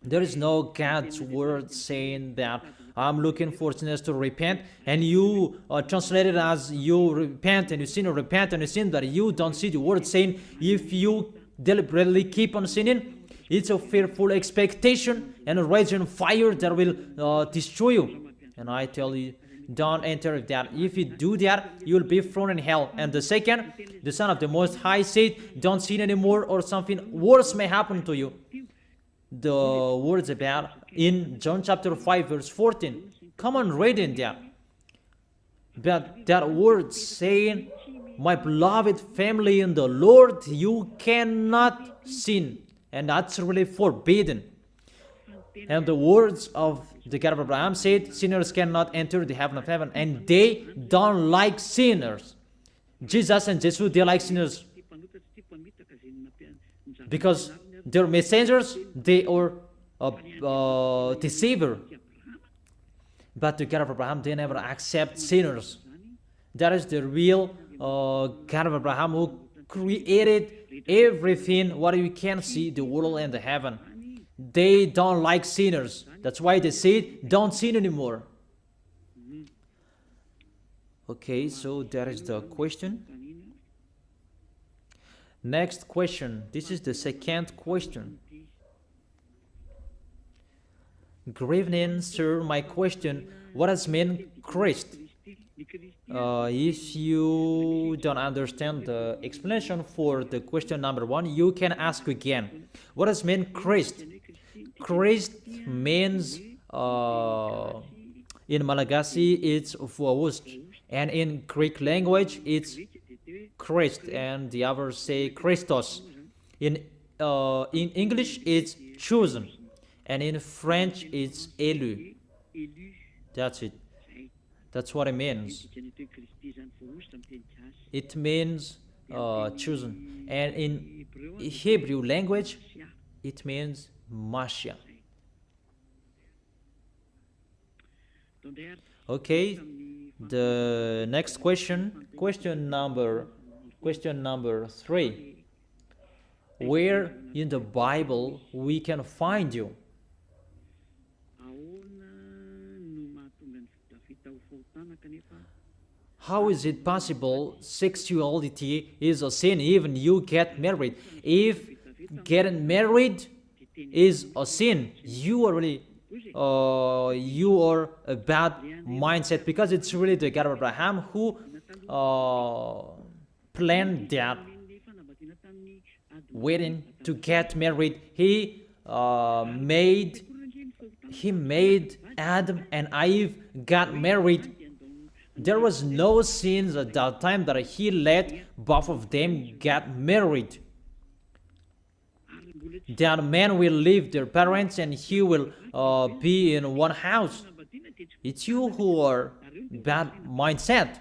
There is no God's word saying that I'm looking for sinners to repent, and you translate it as you repent and you sin, or repent and you sin, but you don't see the word saying if you deliberately keep on sinning, it's a fearful expectation and a raging fire that will destroy you. And I tell you, don't enter that. If you do that, you will be thrown in hell. And the second, the Son of the Most High said, don't sin anymore, or something worse may happen to you. The words about in John chapter 5 verse 14. Come on, read in there. But that word saying, my beloved family in the Lord, you cannot sin. And that's really forbidden. And the words of the God of Abraham said, sinners cannot enter the heaven of heaven. And they don't like sinners. Jesus and Jesus, they like sinners. Because they're messengers, they are the Savior. But the God of Abraham, they never accept sinners. That is the real God of Abraham, who created everything, what you can see, the world and the heaven. They don't like sinners. That's why they said, don't sin anymore. Okay, so that is the question. Next question. This is the second question. Good evening, sir. My question, what does mean Christ? If you don't understand the explanation for the question number 1, you can ask again. What does mean Christ? Christ means, in Malagasy, it's YAHOSHUAH. And in Greek language, it's Christ, and the others say Christos. In English, it's chosen. And in French, it's élu. That's it. That's what it means. It means chosen. And in Hebrew language, it means Mashiach. Okay, the next question, question number 3. Where in the Bible we can find you? How is it possible sexuality is a sin even you get married? If getting married is a sin, you are really you are a bad mindset, because it's really the God of Abraham who planned that waiting to get married. He made Adam and Eve got married. There was no sin at that time that he let both of them get married. That man will leave their parents and he will be in one house. It's you who are bad mindset.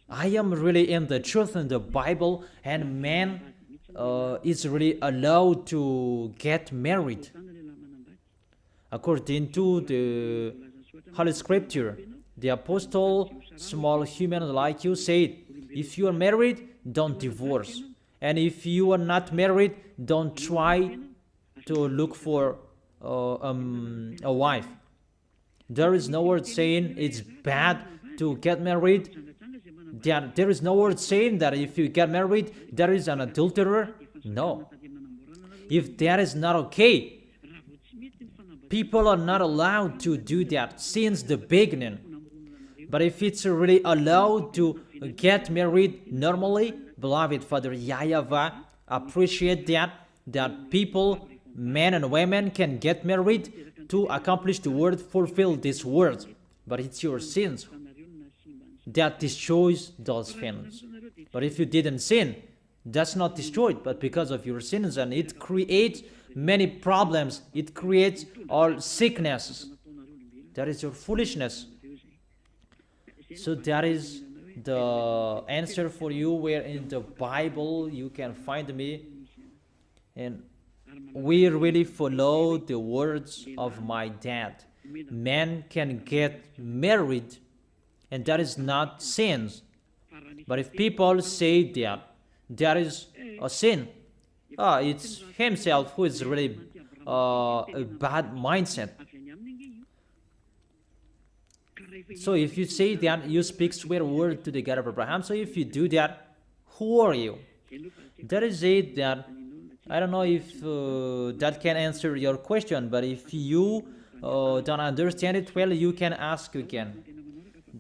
I am really in the truth in the Bible, and man is really allowed to get married. According to the Holy Scripture, the apostle, small human like you, said, if you are married, don't divorce. And if you are not married, don't try to look for a wife. There is no word saying it's bad to get married. There is no word saying that if you get married, there is an adulterer. No. If that is not okay, people are not allowed to do that since the beginning. But if it's really allowed to get married normally, beloved Father YAHVAH appreciate that people, men and women, can get married to accomplish the word, fulfill this word. But it's your sins that destroys those things. But if you didn't sin, that's not destroyed, but because of your sins, and it creates many problems. It creates all sicknesses. That is your foolishness. So that is the answer for you, where in the Bible you can find me. And we really follow the words of my dad. Men can get married, and that is not sins. But if people say that there is a sin, it's himself who is really a bad mindset. So if you say that you speak swear word to the God of Abraham, so if you do that, who are you? That is it. That I don't know if that can answer your question, but if you don't understand it well, you can ask again.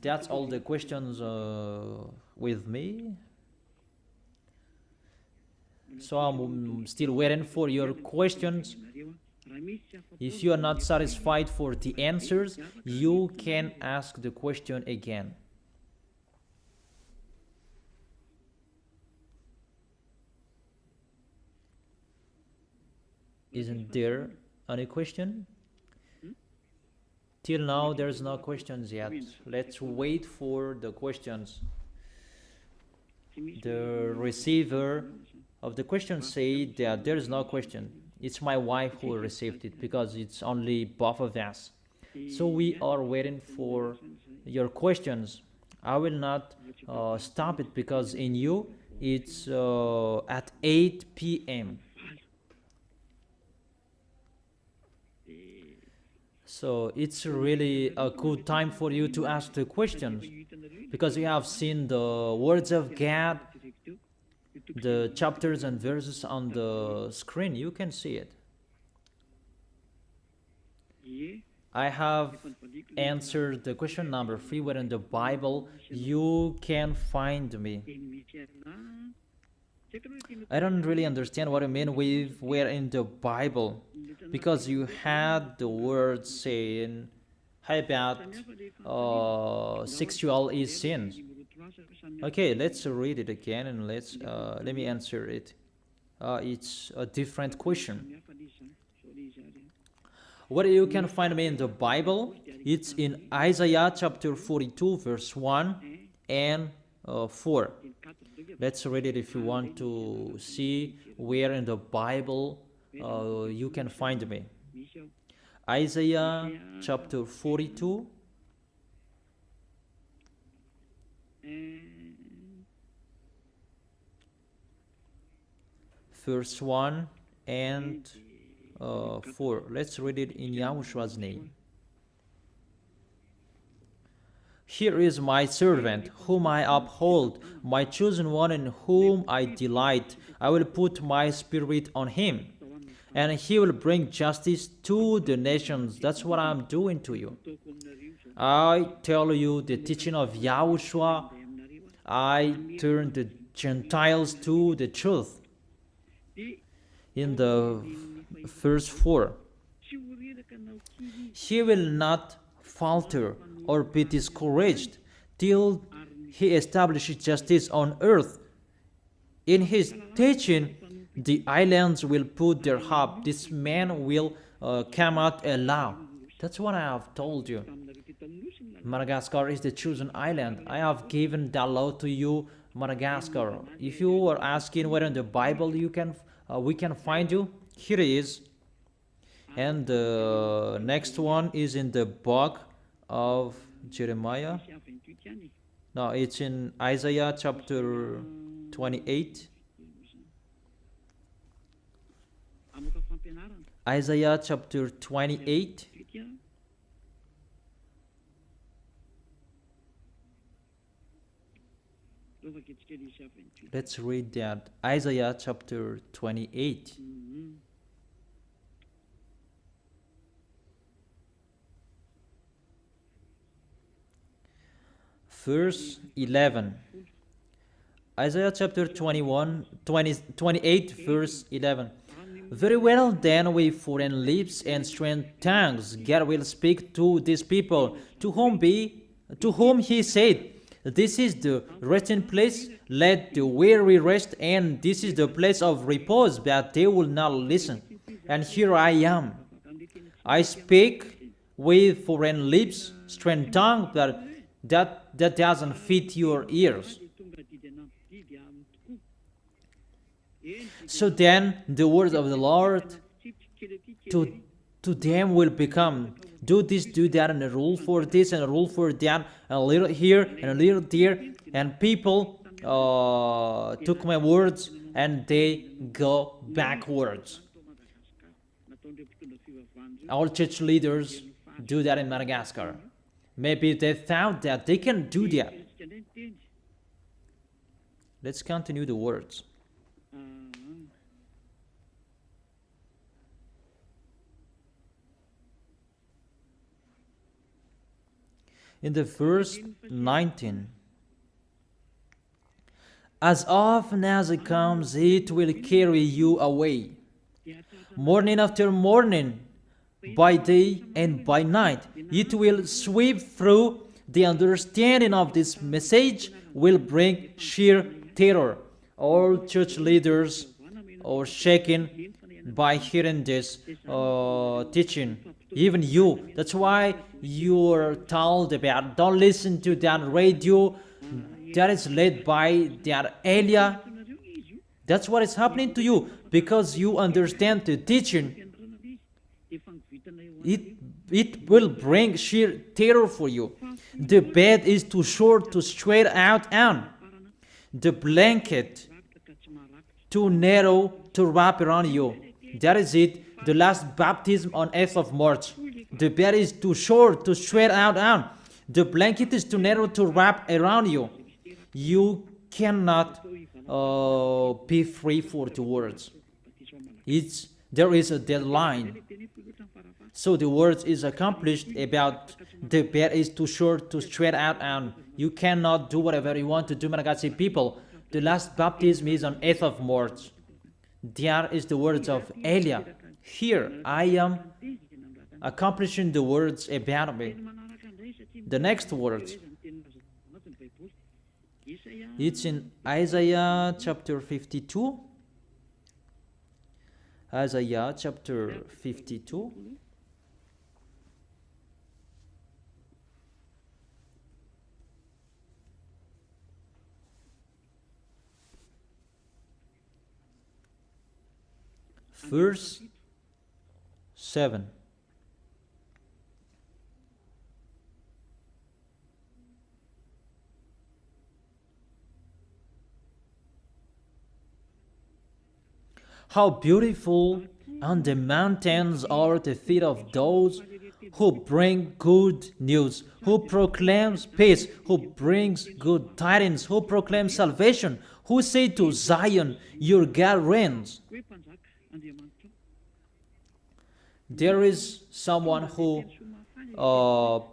That's all the questions with me. So I'm still waiting for your questions. If you are not satisfied for the answers, you can ask the question again. Isn't there any question? Till now, there's no questions yet. Let's wait for the questions. The receiver of the question said that there is no question. It's my wife who received it because it's only both of us. So we are waiting for your questions. I will not stop it because in you it's at 8 p.m. So it's really a good time for you to ask the questions because you have seen the words of God, the chapters and verses on the screen. You can see it. I have answered the question number 3 where in the Bible you can find me. I don't really understand what I mean with where in the Bible, because you had the word saying how about sexual is sin. Okay, let's read it again and let me answer it. It's a different question. Where you can find me in the Bible, it's in Isaiah chapter 42 verse 1 and 4. Let's read it if you want to see where in the Bible you can find me. Isaiah chapter 42 verse 1 and 4. Let's read it in Yahoshuah's name. Here is my servant, whom I uphold, my chosen one in whom I delight. I will put my spirit on him, and he will bring justice to the nations. That's what I'm doing to you. I tell you the teaching of YAHOSHUAH. I turn the Gentiles to the truth. In the verse 4, he will not falter or be discouraged till he establishes justice on earth. In his teaching, the islands will put their hope. This man will come out alive. That's what I have told you. Madagascar is the chosen island. I have given that law to you, Madagascar. If you are asking where in the Bible we can find you, here it is. And the next one is in the book of Jeremiah. No, it's in Isaiah chapter 28. Isaiah chapter 28. Let's read that. Isaiah chapter 28. Verse 11. Isaiah chapter 28, verse 11. Very well, then, with foreign lips and strange tongues, God will speak to these people, to whom he said, this is the resting place, let the weary rest, and this is the place of repose, but they will not listen. And here I am. I speak with foreign lips, strange tongue, but that doesn't fit your ears. So then the words of the Lord to them will become, do this, do that, and a rule for this, and a rule for that, and a little here, and a little there. And people took my words, and they go backwards. All church leaders do that in Madagascar. Maybe they thought that they can do that. Let's continue the words. In the verse 19, as often as it comes, it will carry you away. Morning after morning, by day and by night, it will sweep through. The understanding of this message will bring sheer terror. All church leaders are shaken by hearing this teaching. Even you. That's why you're told about, don't listen to that radio that is led by that Elia. That's what is happening to you, because you understand the teaching. It will bring sheer terror for you. The bed is too short to stretch out on. The blanket too narrow to wrap around you. That is it. The last baptism on 8th of March. The bed is too short to stretch out on. The blanket is too narrow to wrap around you. You cannot be free for the words. There is a deadline. So the words is accomplished about the bed is too short to stretch out on. You cannot do whatever you want to do, Malagasy people. The last baptism is on 8th of March. There is the words of Elia. Here I am accomplishing the words about me. The next words. It's in Isaiah chapter 52. Isaiah chapter 52. Verse 7. How beautiful on the mountains are the feet of those who bring good news, who proclaims peace, who brings good tidings, who proclaims salvation, who say to Zion, your God reigns. There is someone who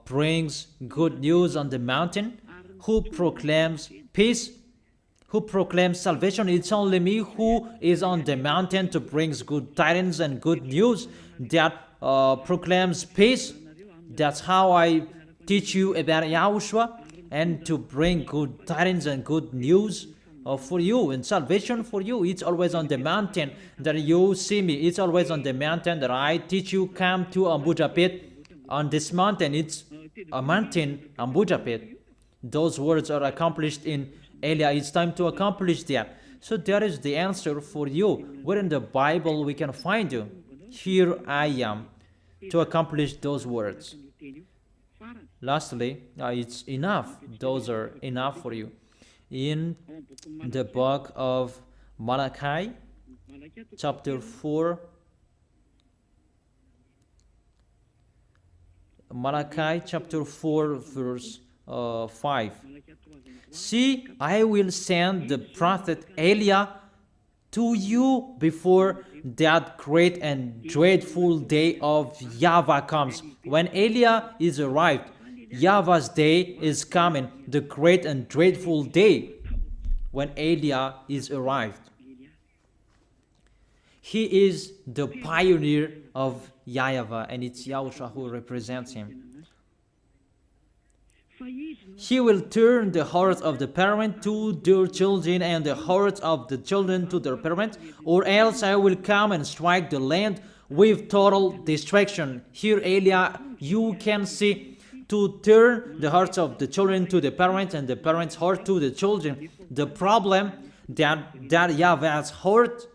brings good news on the mountain, who proclaims peace, who proclaims salvation. It's only me who is on the mountain to bring good tidings and good news that proclaims peace. That's how I teach you about YAHOSHUAH, and to bring good tidings and good news for you and salvation for you. It's always on the mountain that you see me. It's always on the mountain that I teach you. Come to Ambujapet. On this mountain, it's a mountain, Ambujapet. Those words are accomplished in Elia. It's time to accomplish that. So that is the answer for you. Where in the Bible we can find you? Here I am to accomplish those words. Lastly, it's enough. Those are enough for you. In the book of Malachi, chapter 4, Malachi chapter 4, verse 5. See, I will send the prophet Elia to you before that great and dreadful day of YAHVAH comes. When Elia is arrived, YAHVAH's day is coming, the great and dreadful day when Elia is arrived. He is the pioneer of YAHVAH, and it's YAHOSHUAH who represents him. He will turn the hearts of the parent to their children and the hearts of the children to their parents, or else I will come and strike the land with total destruction. Here, Elia, you can see, to turn the hearts of the children to the parents and the parents' heart to the children. The problem that YAHVAH's heart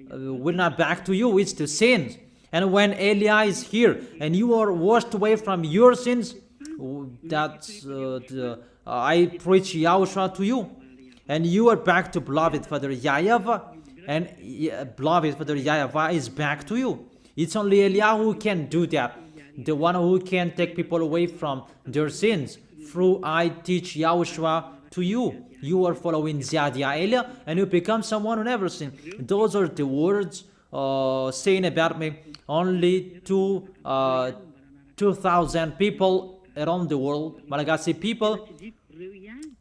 will not back to you, it's the sins. And when Elia is here and you are washed away from your sins, that's I preach YAHOSHUAH to you, and you are back to beloved Father YAHVAH, and beloved Father YAHVAH is back to you. It's only Eliah who can do that. The one who can take people away from their sins. Through I teach YAHOSHUAH to you. You are following Eliah, and you become someone who never sinned. Those are the words saying about me. Only 2,000 people around the world, Malagasy people,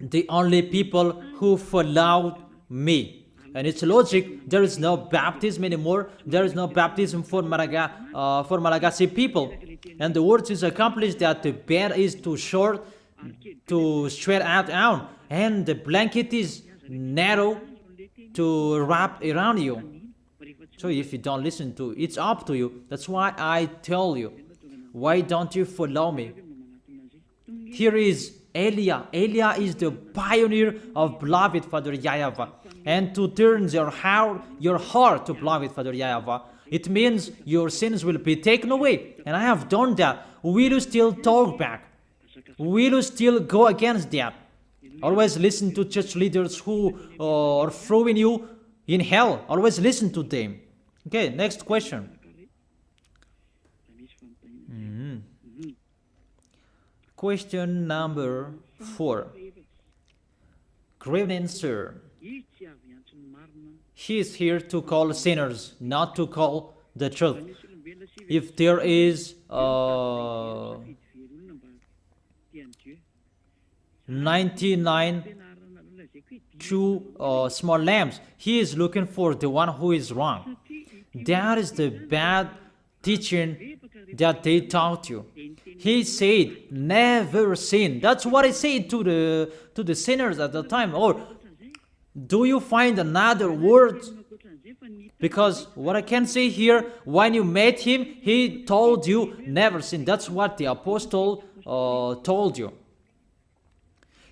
the only people who followed me. And it's logic. There is no baptism anymore. There is no baptism for Malagasy people. And the word is accomplished that the bed is too short to stretch out, and the blanket is narrow to wrap around you. So if you don't listen to, it's up to you. That's why I tell you, why don't you follow me? Here is Eliah. Eliah is the pioneer of beloved Father YAHVAH. And to turn your heart to beloved Father YAHVAH, it means your sins will be taken away. And I have done that. Will you still talk back? Will you still go against that? Always listen to church leaders who are throwing you in hell. Always listen to them. Okay, next question. Question number 4. Good evening, sir. He is here to call sinners, not to call the truth. If there is 99 true small lambs, he is looking for the one who is wrong. That is the bad teaching that they taught you. He said, never sin. That's what he said to the sinners at the time. Or do you find another word? Because what I can say here, when you met him, he told you never sin. That's what the apostle told you.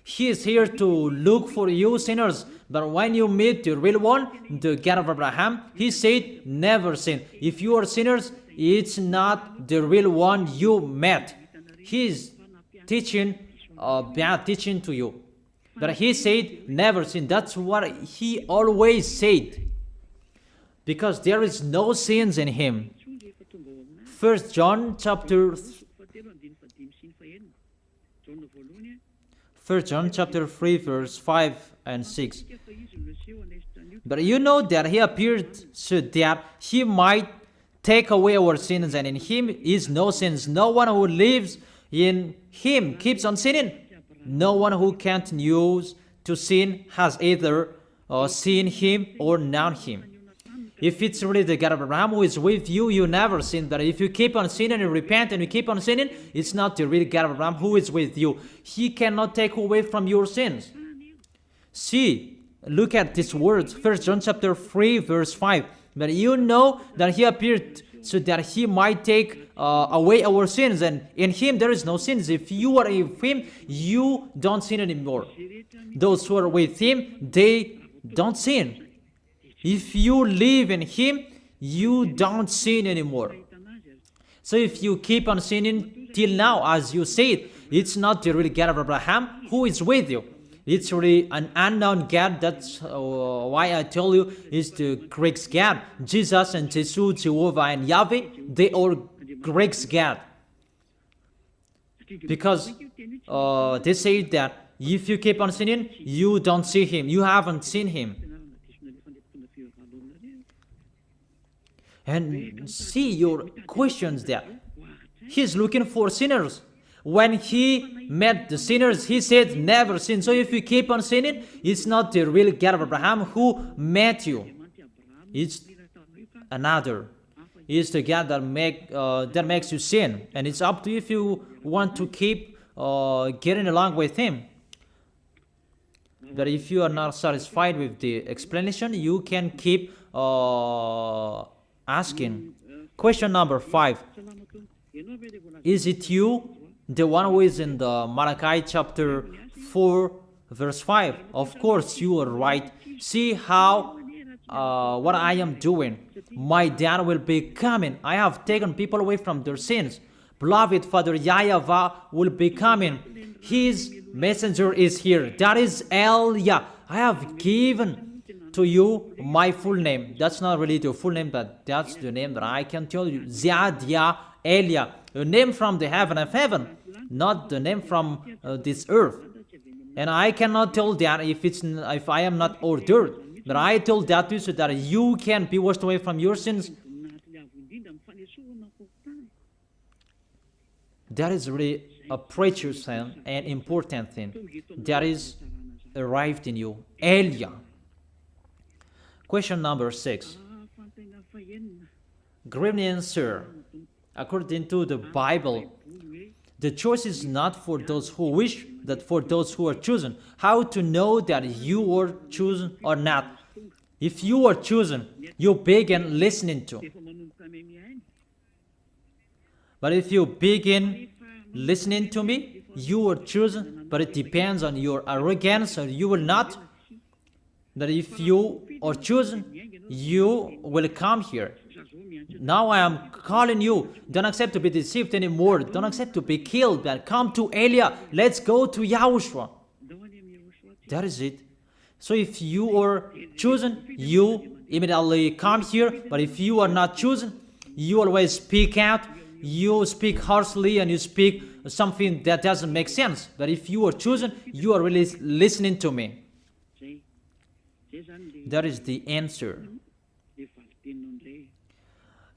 He is here to look for you sinners. But when you meet the real one, the God of Abraham, he said never sin. If you are sinners, it's not the real one you met. He is teaching bad teaching to you. But he said never sin. That's what he always said. Because there is no sins in him. 1 John chapter 3 verse 5 and 6. But you know that he appeared so that he might take away our sins, and in him is no sins. No one who lives in him keeps on sinning. No one who continues to sin has either seen him or known him. If it's really the God of Abraham who is with you, you never sin. But if you keep on sinning and repent and you keep on sinning, it's not the real God of Abraham who is with you. He cannot take away from your sins. See, look at these words. 1 John chapter 3 verse 5. But you know that he appeared so that he might take away our sins, and in him there is no sins. If you are with him, you don't sin anymore. Those who are with him, they don't sin. If you live in him, you don't sin anymore. So if you keep on sinning till now, as you said, it's not the real God of Abraham who is with you. It's really an unknown God. That's why I tell you it's the Greek God. Jesus and Jesus, Jehovah and Yahweh, they are Greek God. Because they say that if you keep on sinning, you don't see him. You haven't seen him. And see your questions there. He's looking for sinners. When he met the sinners, he said never sin. So if you keep on sinning, it's not the real God of Abraham who met you. It's another. It's the God that makes you sin. And it's up to you if you want to keep getting along with him. But if you are not satisfied with the explanation, you can keep asking. Question number 5. Is it you, the one who is in the Malachi chapter 4 verse 5? Of course you are right. See how what I am doing. My dad will be coming. I have taken people away from their sins. Beloved Father YAHVAH will be coming. His messenger is here. That is Eliah. I have given to you my full name. That's not really the full name, but that's the name that I can tell you. Ziadia Elia, a name from the heaven of heaven, not the name from this earth. And I cannot tell that if I am not ordered, but I told that to you so that you can be washed away from your sins. That is really a precious thing and important thing that is arrived in you. Elia. Question number 6. Good evening, sir. According to the Bible, the choice is not for those who wish, but for those who are chosen. How to know that you were chosen or not? If you are chosen, you begin listening to. But if you begin listening to me, you are chosen, but it depends on your arrogance, or you will not. That if you are chosen, you will come here. Now I am calling you. Don't accept to be deceived anymore. Don't accept to be killed. But come to Elia. Let's go to YAHOSHUAH. That is it. So if you are chosen, you immediately come here. But if you are not chosen, you always speak out. You speak harshly and you speak something that doesn't make sense. But if you are chosen, you are really listening to me. That is the answer.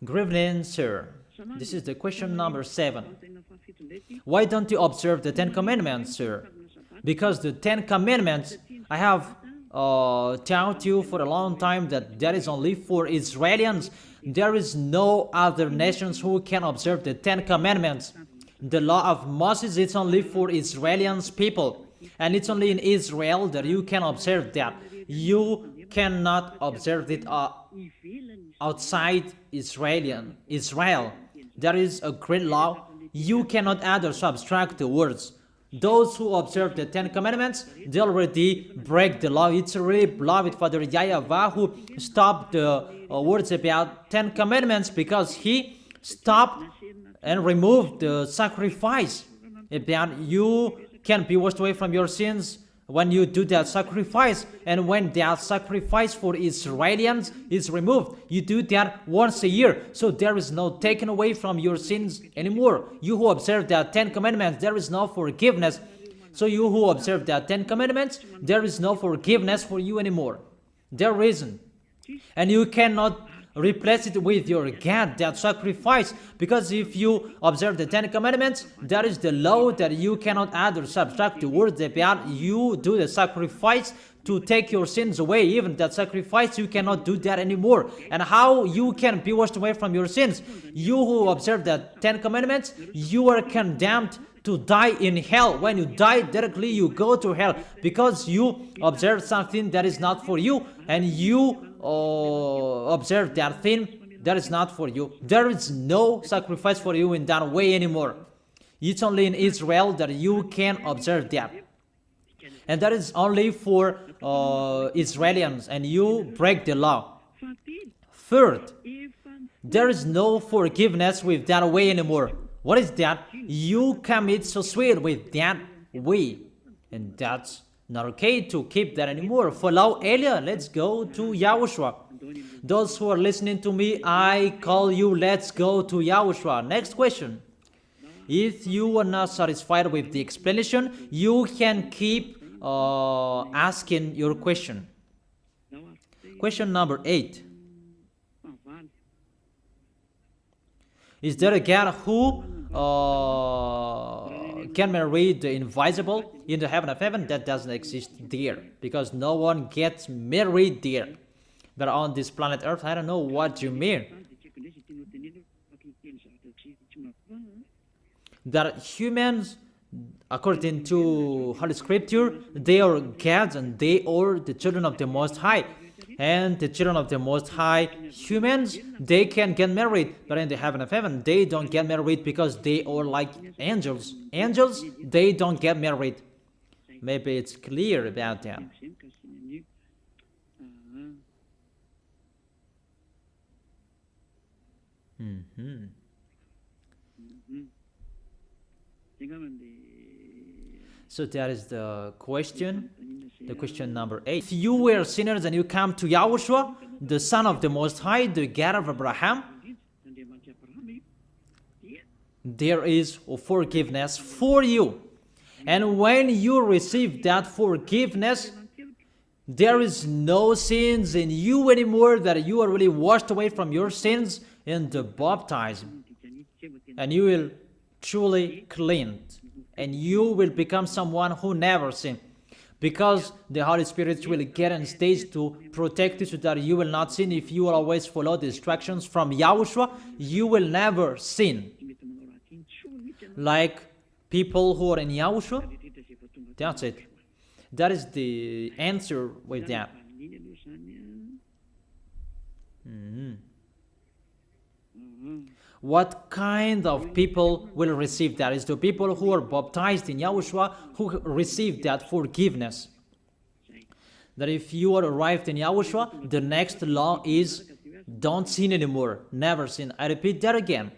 Good evening, sir. This is the question number 7. Why don't you observe the 10 Commandments, sir? Because the 10 Commandments, I have taught you for a long time that that is only for Israelis. There is no other nations who can observe the 10 Commandments. The law of Moses is only for Israelis people. And it's only in Israel that you can observe that. You cannot observe it outside Israel. There is a great law. You cannot add or subtract the words. Those who observe the 10 Commandments, they already break the law. It's really beloved Father YAHVAH who stopped the words about 10 Commandments because he stopped and removed the sacrifice. About you can be washed away from your sins when you do that sacrifice, and when that sacrifice for Israelis is removed, you do that once a year. So there is no taken away from your sins anymore. You who observe the 10 Commandments, there is no forgiveness. So you who observe the 10 Commandments, there is no forgiveness for you anymore. There isn't. And you cannot replace it with your God, that sacrifice, because if you observe the 10 Commandments, that is the law that you cannot add or subtract the words about. You do the sacrifice to take your sins away. Even that sacrifice, you cannot do that anymore. And how you can be washed away from your sins? You who observe the 10 Commandments, you are condemned to die in hell. When you die directly, you go to hell because you observe something that is not for you, and you observe that thing that is not for you. There is no sacrifice for you in that way anymore. It's only in Israel that you can observe that. And that is only for Israelis, and you break the law. Third, there is no forgiveness with that way anymore. What is that? You commit suicide with that way. And that's not okay to keep that anymore. Follow Elia. Let's go to YAHOSHUAH. Those who are listening to me, I call you. Let's go to YAHOSHUAH. Next question. If you are not satisfied with the explanation, you can keep asking your question. Question number 8. Is there a God who can marry the invisible in the heaven of heaven? That doesn't exist there, because no one gets married there. But on this planet Earth, I don't know what you mean. That humans, according to Holy Scripture, they are gods and they are the children of the Most High. And the children of the Most High, humans, they can get married. But in the heaven of heaven, they don't get married because they are like angels. Angels, they don't get married. Maybe it's clear about that. So that is the question. The question number 8. If you were sinners and you come to Yahushua, the Son of the Most High, the God of Abraham, there is forgiveness for you. And when you receive that forgiveness, there is no sins in you anymore, that you are really washed away from your sins in the baptism. And you will truly cleaned. And you will become someone who never sinned. Because the Holy Spirit will get on stage to protect you so that you will not sin. If you will always follow the instructions from Yahushua, you will never sin. Like people who are in Yahushua, that's it. That is the answer with that. What kind of people will receive that? It's the people who are baptized in Yahushua who receive that forgiveness. That if you are arrived in Yahushua, the next law is don't sin anymore, never sin. I repeat that again.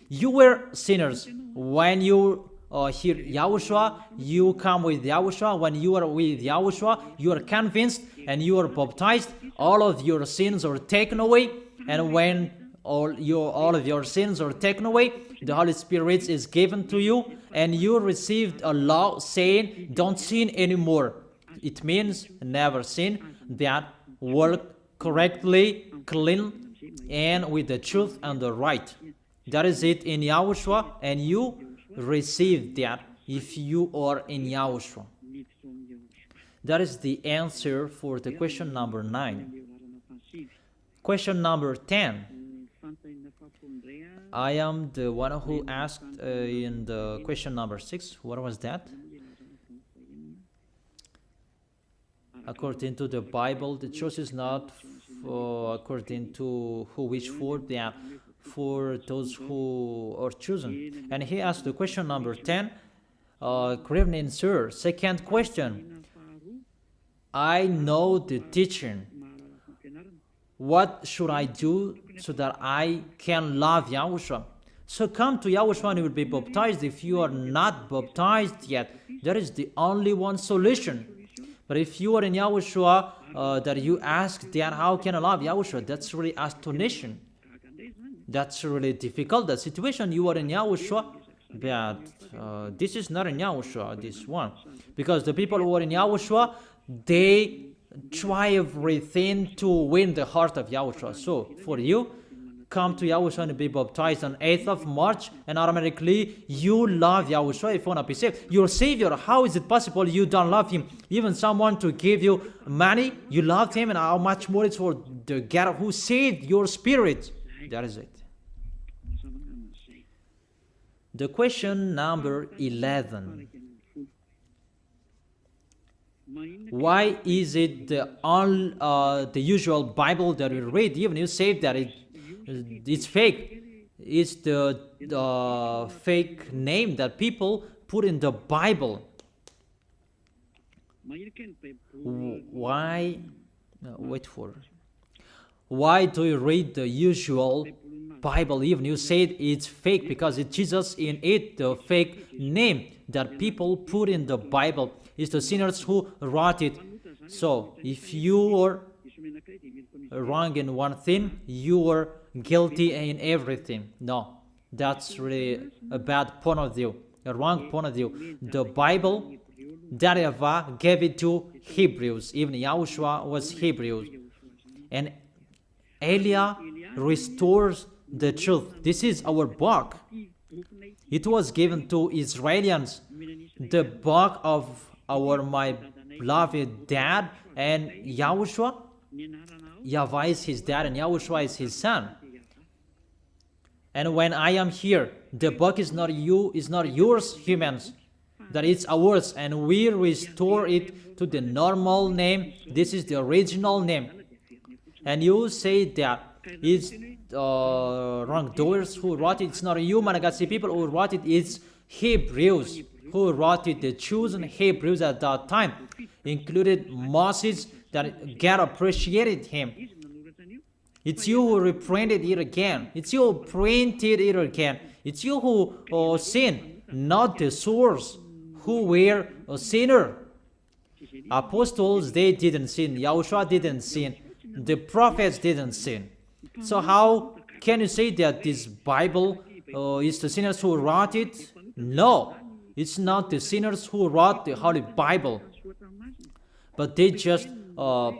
You were sinners. When you hear Yahushua, you come with Yahushua. When you are with Yahushua, you are convinced and you are baptized. All of your sins are taken away. And when all of your sins are taken away, the Holy Spirit is given to you, and you received a law saying don't sin anymore. It means never sin, that work correctly, clean, and with the truth and the right. That is it in Yahushua, and you receive that if you are in Yahushua. That is the answer for the question number 9. Question number 10. I am the one who asked in the question number 6. What was that? According to the Bible, the choice is not according to who wish for that, for those who are chosen. And he asked the question number 10. Good evening, sir. Second question. I know the teaching. What should I do so that I can love Yahushua? So come to Yahushua and you will be baptized. If you are not baptized yet, that is the only one solution. But if you are in Yahushua, that you ask that how can I love Yahushua, that's really astonishing. That's really difficult, that situation. You are in Yahushua, but this is not in Yahushua, this one. Because the people who are in Yahushua, they try everything to win the heart of Yahushua. So for you, come to Yahushua and be baptized on 8th of March, and automatically you love Yahushua if you want to be saved. Your Savior, how is it possible you don't love Him? Even someone to give you money, you love Him, and how much more it's for the God who saved your spirit. That is it. The question number 11. Why is it the usual Bible that we read, even you say that it's fake? It's the fake name that people put in the Bible. Why? Why do you read the usual Bible, even you said it's fake? Because it's Jesus in it, the fake name that people put in the Bible. It's the sinners who wrote it. So if you are wrong in one thing, you are guilty in everything. No, that's really a bad point of view, a wrong point of view. The Bible, that YAHVAH gave it to Hebrews. Even Yahushua was Hebrews. And Elia restores the truth. This is our book. It was given to Israelians, the book of my beloved dad, and Yahushua. YAHVAH is his dad and Yahushua is his son. And when I am here, the book is not yours, humans, that it's ours, and we restore it to the normal name. This is the original name. And you say that it's wrongdoers who wrote it. It's not you, Malagasy people who wrote it. It's Hebrews who wrote it. The chosen Hebrews at that time included Moses, that God appreciated him. It's you who reprinted it again. It's you who printed it again. It's you who sinned, not the source, who were a sinner. Apostles, they didn't sin. Yahushua didn't sin. The prophets didn't sin. So how can you say that this Bible is the sinners who wrote it? No, it's not the sinners who wrote the Holy Bible. But they just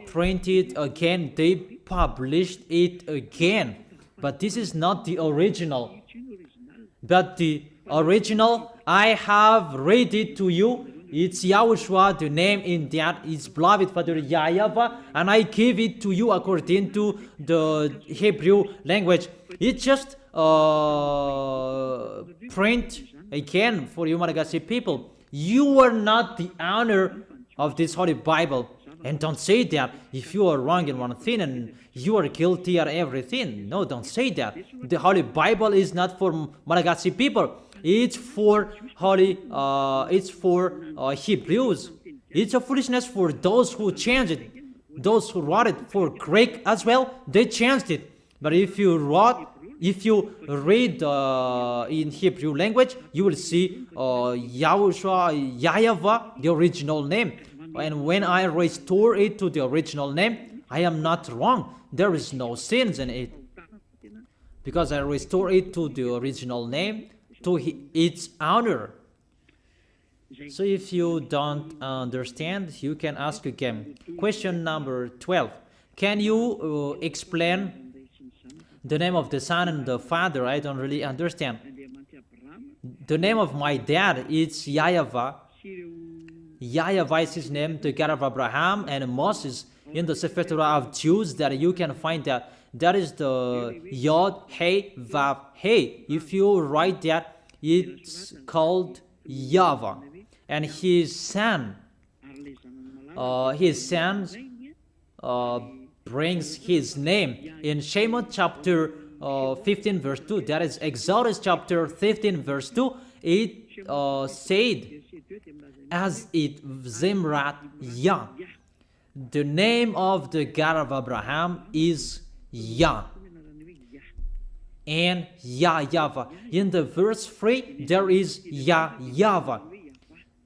printed again. They published it again. But this is not the original. But the original, I have read it to you. It's YAHOSHUAH, the name in that is beloved Father YAHVAH, and I give it to you according to the Hebrew language. It just print again for you Malagasy people. You are not the owner of this Holy Bible. And don't say that if you are wrong in one thing and you are guilty of everything. No, don't say that. The Holy Bible is not for Malagasy people. It's for Hebrews. It's a foolishness for those who changed it. Those who wrote it for Greek as well, they changed it. But if you read in Hebrew language, you will see YAHOSHUAH, YAHVAH, the original name. And when I restore it to the original name, I am not wrong. There is no sins in it. Because I restore it to the original name, to its owner. So if you don't understand, you can ask again. Question number 12. Can you explain the name of the Son and the Father? I don't really understand. The name of my dad is YAHVAH. YAHVAH is his name, the God of Abraham and Moses. In the Sefer Torah of Jews, that you can find that. That is the Yod, He, Vav, He. If you write that, it's called YAHVAH. And his son brings his name in Shemot chapter 15 verse 2. That is Exodus chapter 15 verse 2. It said, as it Zimrat Yah. The name of the God of Abraham is Yah. And YAHVAH. In the verse 3, there is YAHVAH.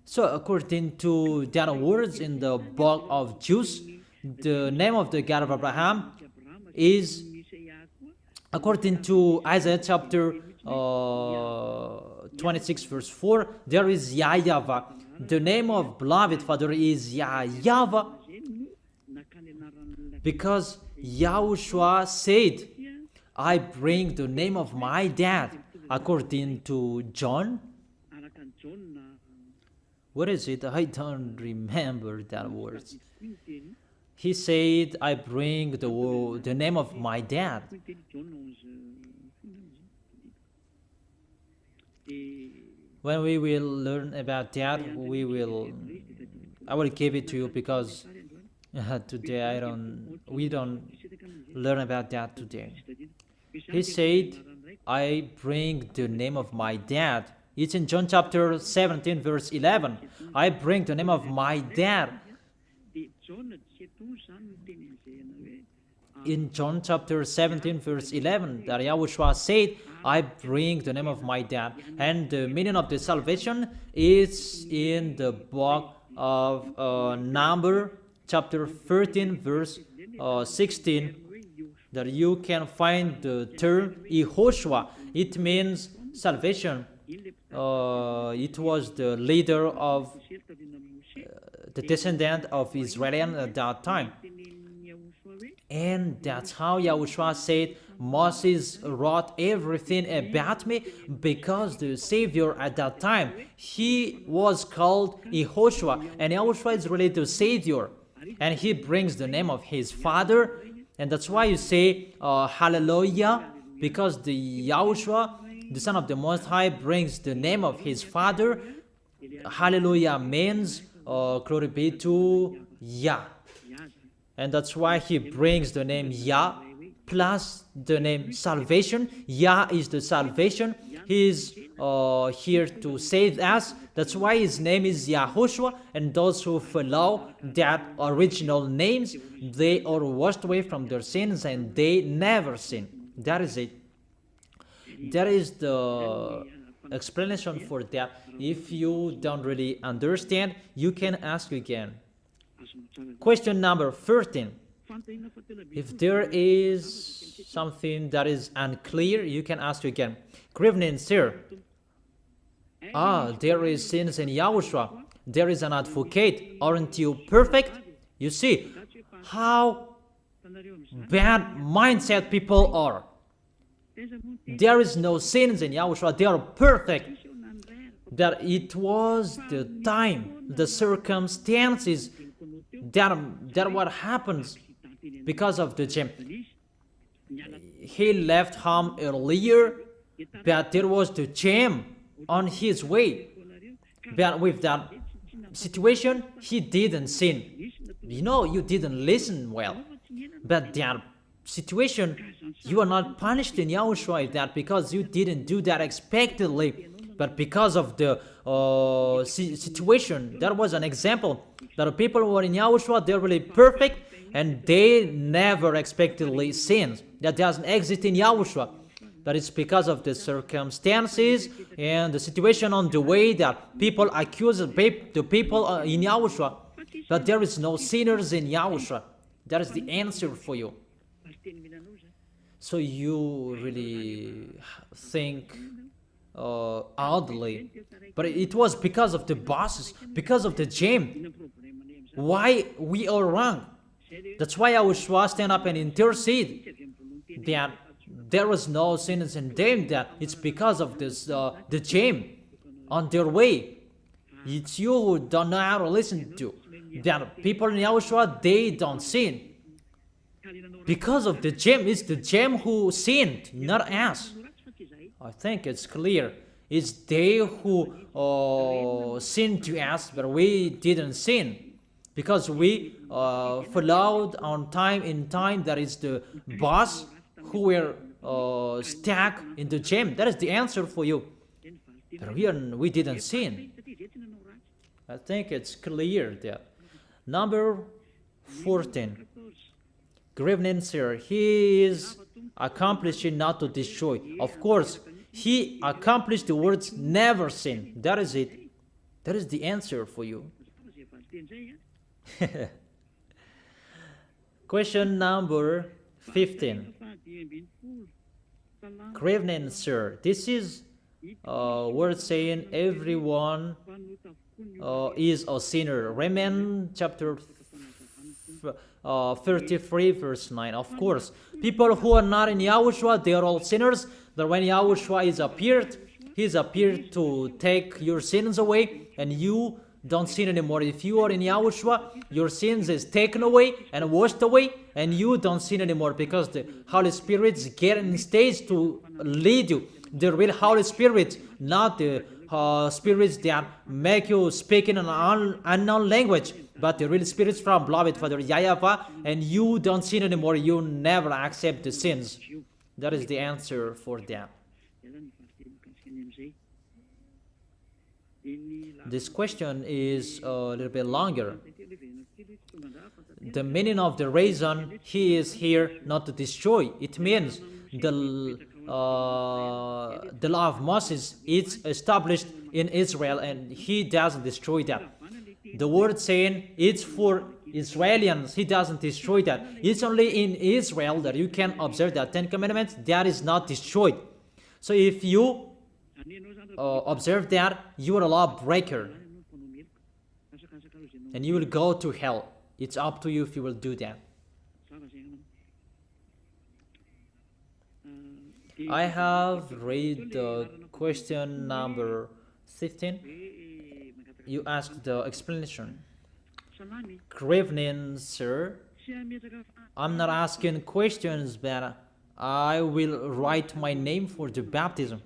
So according to that words in the book of Jews, the name of the God of Abraham is, according to Isaiah chapter 26 verse 4, there is YAHVAH. The name of beloved Father is YAHVAH, because YAHOSHUAH said, I bring the name of my dad, according to John. What is it? I don't remember that words. He said, I bring the name of my dad. When we will learn about that, I will give it to you, because today we don't learn about that today. He said, I bring the name of my dad. It's in John chapter 17 verse 11. I bring the name of my dad. In John chapter 17 verse 11, that YAHOSHUAH said, I bring the name of my dad. And the meaning of the salvation is in the book of Number chapter 13 verse 16, that you can find the term YAHOSHUAH. It means salvation. It was the leader of the descendant of Israel at that time. And that's how YAHOSHUAH said, Moses wrote everything about me, because the Savior at that time, he was called YAHOSHUAH, and YAHOSHUAH is really the Savior, and he brings the name of his Father, and that's why you say Hallelujah, because the YAHOSHUAH, the Son of the Most High, brings the name of his Father. Hallelujah means glory be to Yah. And that's why he brings the name Yah plus the name salvation. Yah is the salvation. He is here to save us. That's why his name is YAHOSHUAH. And those who follow that original names, they are washed away from their sins and they never sin. That is it. That is the explanation for that. If you don't really understand, you can ask again. Question number 13. If there is something that is unclear, you can ask again. Good evening, sir. There is sins in YAHOSHUAH. There is an advocate. Aren't you perfect? You see how bad mindset people are. There is no sins in YAHOSHUAH. They are perfect. That it was the time, the circumstances that what happens because of the gem. He left home earlier, but there was the gem on his way. But with that situation, he didn't sin. You know, you didn't listen well. But that situation, you are not punished in YAHOSHUAH that because you didn't do that expectedly, but because of the situation. That was an example that the people who are in YAHOSHUAH, they're really perfect and they never expectedly sin. That doesn't exist in YAHOSHUAH. That is because of the circumstances and the situation on the way that people accuse the people in YAHOSHUAH. But there is no sinners in YAHOSHUAH. That is the answer for you. So you really think oddly, but it was because of the bosses, because of the gem. Why we are wrong? That's why YAHOSHUAH stand up and intercede that there was no sinners in them. That it's because of this the gem on their way. It's you who don't know how to listen to. That people in YAHOSHUAH, they don't sin. Because of the gem, it's the gem who sinned, not us. I think it's clear. It's they who sinned to us, but we didn't sin. Because we followed on time in time, that is the boss who were stuck in the gem. That is the answer for you. But we didn't sin. I think it's clear there. Number 14. Good evening, sir. He is accomplishing not to destroy. Of course, he accomplished the words never sin. That is it. That is the answer for you. Question number 15. Good evening, sir. This is word saying everyone is a sinner. Romans chapter 33 verse 9. Of course, people who are not in YAHOSHUAH, they are all sinners. But when YAHOSHUAH is appeared, he's appeared to take your sins away, and you don't sin anymore. If you are in YAHOSHUAH, your sins is taken away and washed away, and you don't sin anymore because the Holy Spirit's getting stage to lead you. The real Holy Spirit, not the spirits that make you speak in an unknown language, but the real spirits from beloved Father YAHVAH, and you don't sin anymore. You never accept the sins. That is the answer for that. This question is a little bit longer. The meaning of the reason he is here not to destroy, it means the law of Moses is established in Israel, and he doesn't destroy that. The word saying it's for Israelians, he doesn't destroy that. It's only in Israel that you can observe that 10 Commandments, that is not destroyed. So if you observe that, you are a lawbreaker, and you will go to hell. It's up to you if you will do that. I have read the question number 15. You asked the explanation. Good evening, sir. I'm not asking questions, but I will write my name for the baptism.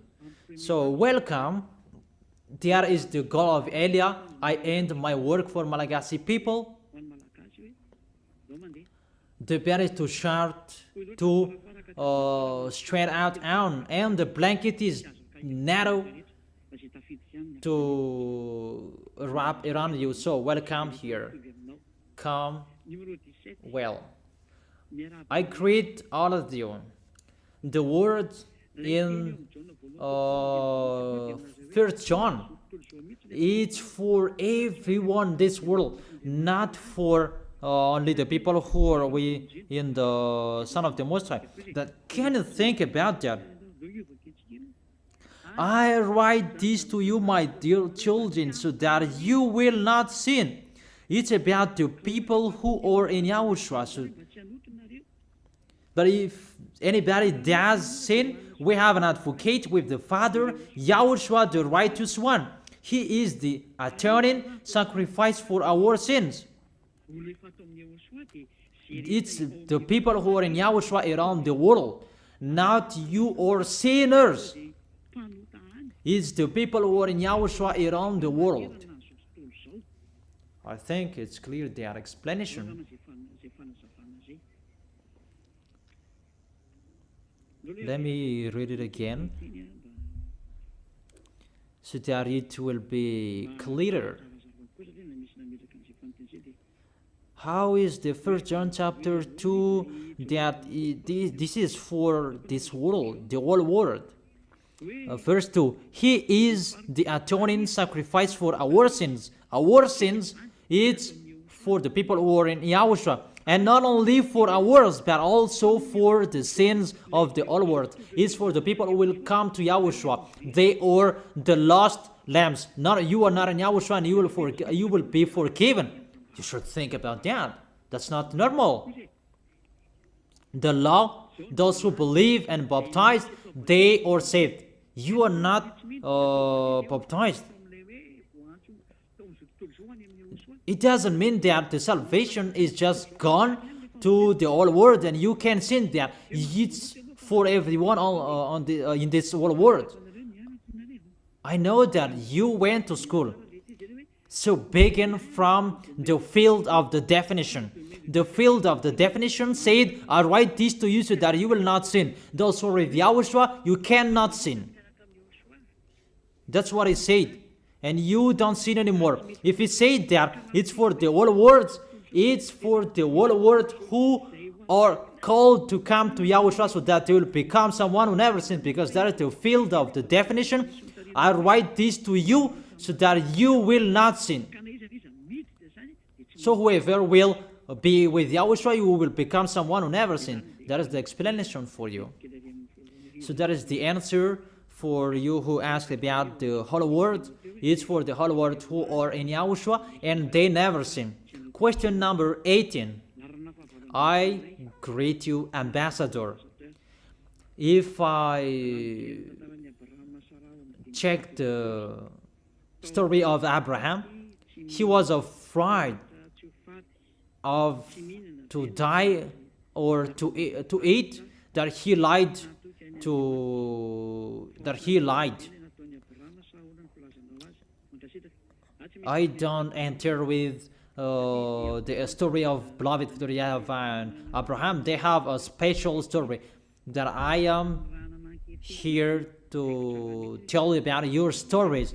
So, welcome. That is the goal of Elia. I end my work for Malagasy people. The bed is too short to straight out on, and the blanket is narrow to wrap around you. So welcome here. Come well. I greet all of you. The word in 1 John, it's for everyone this world. not for only the people who are we in the Son of the Most High. That can you think about that? I write this to you, my dear children, so that you will not sin. It's about the people who are in Yahushua. So, but if anybody does sin, we have an advocate with the Father, Yahushua, the righteous one. He is the atoning sacrifice for our sins. It's the people who are in Yahushua around the world, not you or sinners. It's the people who are in Yahushua around the world. I think it's clear their explanation. Let me read it again, so that it will be clearer. How is the 1 John chapter 2 that this is for this world, the whole world? Verse 2, He is the atoning sacrifice for our sins. Our sins, it's for the people who are in Yahushua. And not only for ours, but also for the sins of the whole world. It's for the people who will come to Yahushua. They are the lost lambs. Not you are not in Yahushua, and you will be forgiven. You should think about that. That's not normal. The law, those who believe and baptized, they are saved. You are not baptized. It doesn't mean that the salvation is just gone to the whole world and you can sin there. It's for everyone in this whole world. I know that you went to school. So begin from the field of the definition. The field of the definition said, I write this to you so that you will not sin. Those who are with Yahushua, you cannot sin. That's what it said. And you don't sin anymore. If it said that it's for the whole world, it's for the whole world who are called to come to Yahushua so that they will become someone who never sinned, because that is the field of the definition. I write this to you so that you will not sin. So whoever will be with Yahushua, you will become someone who never sinned. That is the explanation for you. So that is the answer for you who ask about the whole world. It's for the whole world who are in Yahushua and they never sin. Question number 18. I greet you, ambassador. If I check the story of Abraham, he was afraid of to die or to eat, that he lied I don't enter with the story of beloved YAHVAH and Abraham. They have a special story that I am here to tell about your stories,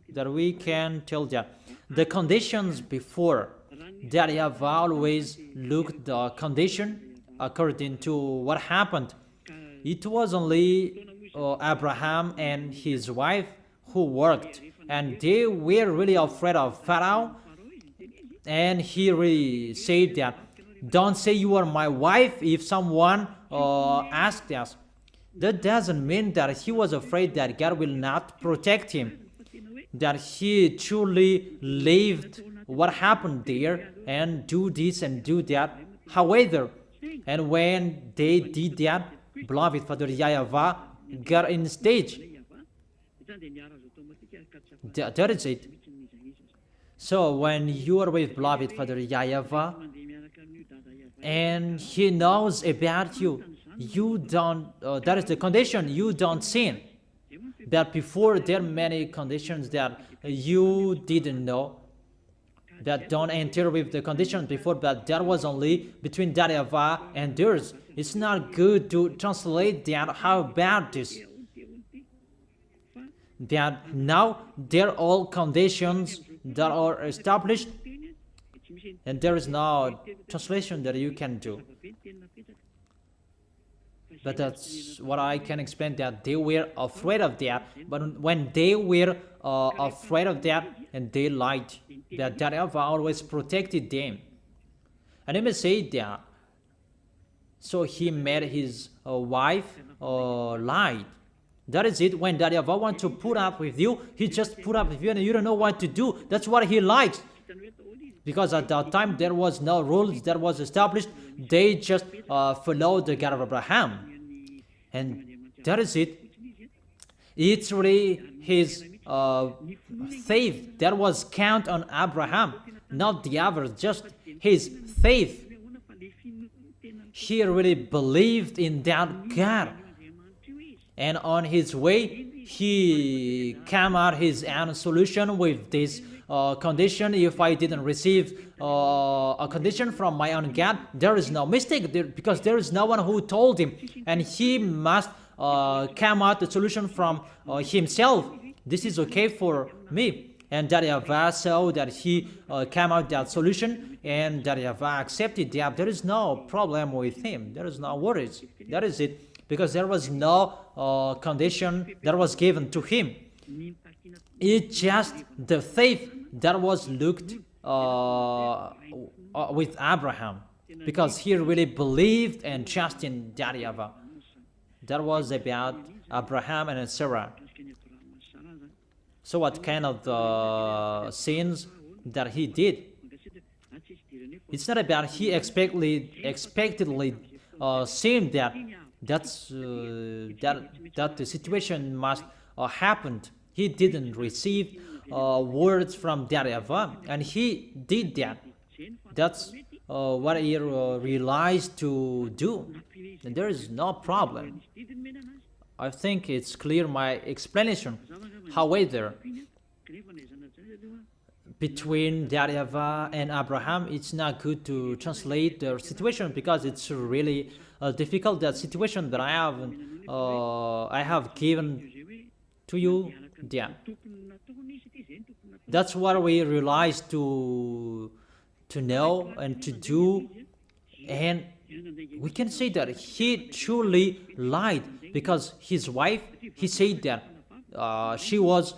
that we can tell that. The conditions before that have always looked the condition according to what happened. It was only Abraham and his wife who worked, and they were really afraid of Pharaoh, and he really said that, don't say you are my wife if someone asked us. That doesn't mean that he was afraid that God will not protect him, that he truly lived what happened there and do this and do that. However, and when they did that, beloved Father YAHVAH got in stage. That is it. So when you are with beloved Father YAHVAH and he knows about you, you don't, that is the condition, you don't sin. But before, there are many conditions that you didn't know, that don't enter with the conditions before, but that was only between YAHVAH and theirs. It's not good to translate that. How about this? That now there are all conditions that are established, and there is no translation that you can do. But that's what I can explain, that they were afraid of that. But when they were afraid of that, and they lied, that YAHVAH always protected them. And let me say that. So he made his wife lie. That is it. When YAHVAH wants to put up with you, he just put up with you and you don't know what to do. That's what he likes. Because at that time there was no rules that was established. They just followed the God of Abraham. And that is it. It's really his faith that was count on Abraham, not the others, just his faith. He really believed in that God. And on his way, he came out his own solution with this condition. If I didn't receive a condition from my own God, there is no mistake there, because there is no one who told him, and he must come out the solution from himself. This is okay for me. And YAHVAH saw that he came out that solution, and YAHVAH accepted that. There is no problem with him. There is no worries. That is it. Because there was no condition that was given to him. It's just the faith that was looked with Abraham, because he really believed and trusted in YAHVAH. That was about Abraham and Sarah. So what kind of sins that he did? It's not about he expectedly sinned that the situation must happen. He didn't receive words from YAHVAH, and he did that. That's what he realized to do, and there is no problem. I think it's clear, my explanation. However, between YAHVAH and Abraham, it's not good to translate the situation, because it's really difficult, that situation that I have given to you. Yeah. That's what we realized to know and to do, and we can say that he truly lied, because his wife, he said that she was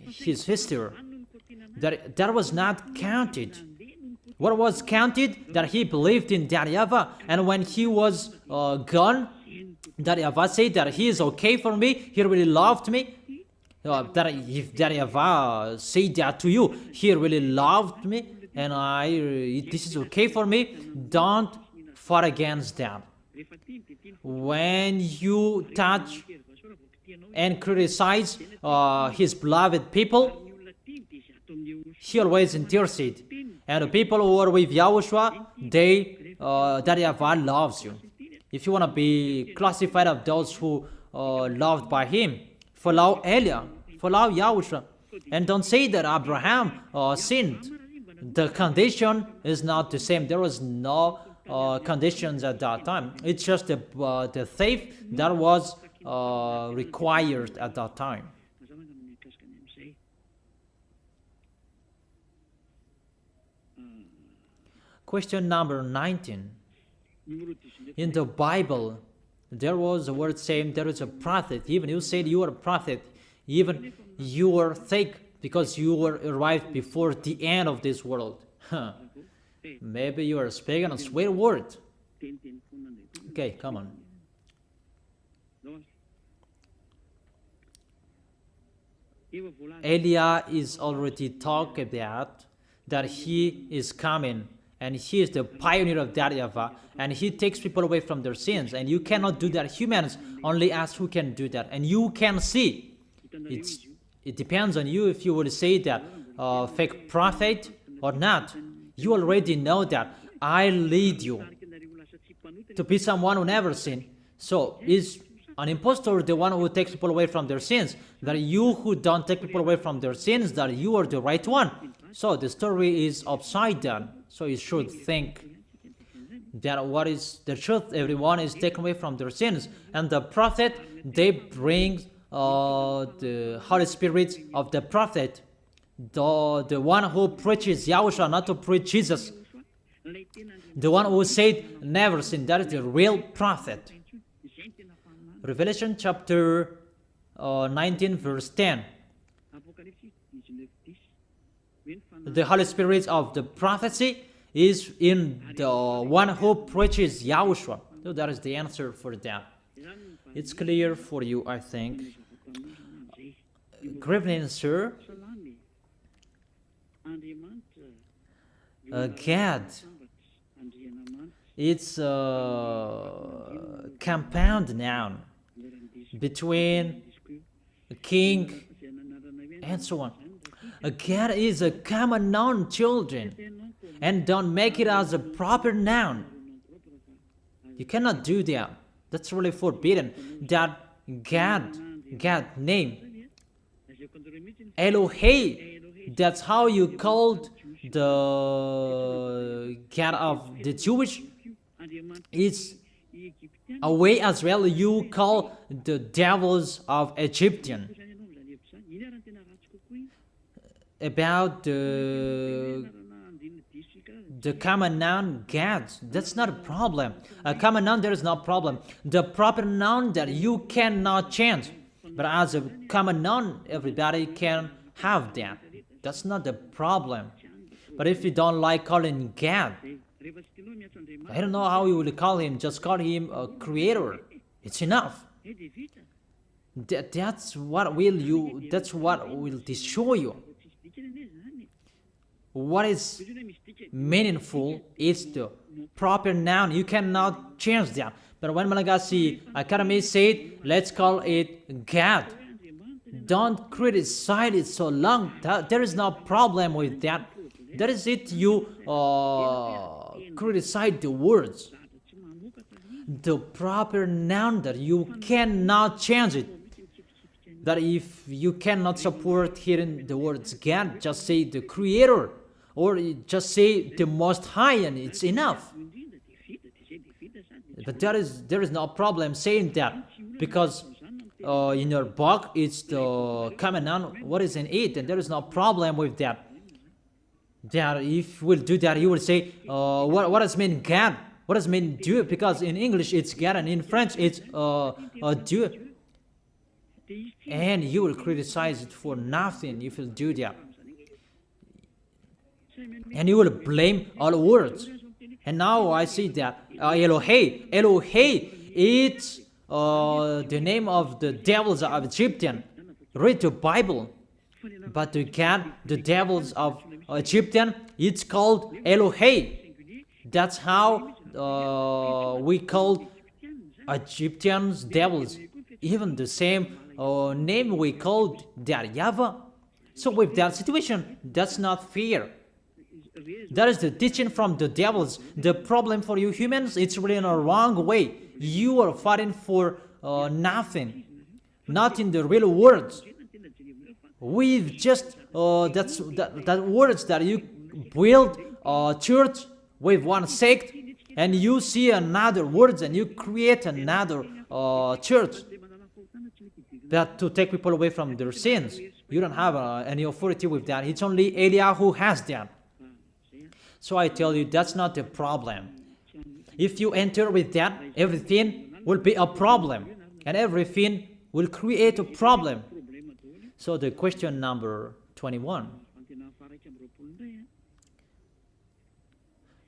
his sister. That was not counted. What was counted? That he believed in YAHVAH, and when he was gone, YAHVAH said that he is okay for me, he really loved me. That if YAHVAH said that to you, he really loved me, and this is okay for me, don't fight against that. When you touch and criticize his beloved people, he always intercedes. And the people who are with YAHOSHUAH, YAHVAH loves you. If you want to be classified of those who loved by him, follow Elia, follow YAHOSHUAH, and don't say that Abraham sinned. The condition is not the same. There was no conditions at that time. It's just the faith that was required at that time. Question number 19. In the Bible, there was a word saying there is a prophet. Even you said you are a prophet. Even you were fake, because you were arrived before the end of this world. Maybe you are speaking a swear word. Okay, come on. Elia is already talked about that he is coming, and he is the pioneer of YAHVAH, and he takes people away from their sins, and you cannot do that. Humans, only us who can do that, and you can see. It depends on you if you will say that fake prophet or not. You already know that I lead you to be someone who never sinned. So is an impostor the one who takes people away from their sins? That you who don't take people away from their sins, that you are the right one. So the story is upside down. So you should think that what is the truth? Everyone is taken away from their sins, and the prophet, they bring the Holy Spirit of the prophet, the one who preaches YAHOSHUAH, not to preach Jesus. The one who said never sin, that is the real prophet. Revelation chapter 19 verse 10. The Holy Spirit of the prophecy is in the one who preaches YAHOSHUAH. So that is the answer for that. It's clear for you, I think. Good evening, sir. Gad. It's a compound noun between a king and so on. A Gad is a common noun, children, and don't make it as a proper noun. You cannot do that. That's really forbidden. That Gad name, Elohei, that's how you called the God of the Jewish. It's a way as well you call the devils of Egyptian. About the common noun Gad, that's not a problem. A common noun, there is no problem. The proper noun that you cannot change, but as a common noun, everybody can have that. That's not the problem. But if you don't like calling Gad, I don't know how you will call him. Just call him a creator. It's enough. That's what will destroy you. What is meaningful is the proper noun. You cannot change that. But when Malagasy Academy said, let's call it Gad, don't criticize it so long. There is no problem with that. That is it. You criticize the words. The proper noun that you cannot change it. That if you cannot support hearing the words God, just say the Creator, or just say the Most High, and it's enough. But there is no problem saying that, because in your book it's the common noun what is in it, and there is no problem with that. That if we'll do that, you will say what does mean God? What does mean Dieu? Because in English it's God, and in French it's Dieu. And you will criticize it for nothing if you do that. And you will blame all words. And now I see that Elohei, it's the name of the devils of Egyptian. Read the Bible. But to God, the devils of Egyptian, it's called Elohei. That's how we call Egyptians devils. Even the same name we called that YAHVAH. So with that situation, that's not fair. That is the teaching from the devils. The problem for you humans, it's really in a wrong way. You are fighting for nothing, not in the real words. With just that words that you build a church with one sect, and you see another words and you create another church that to take people away from their sins. You don't have any authority with that. It's only Eliah who has that. So I tell you, that's not the problem. If you enter with that, everything will be a problem, and everything will create a problem. So the question number 21.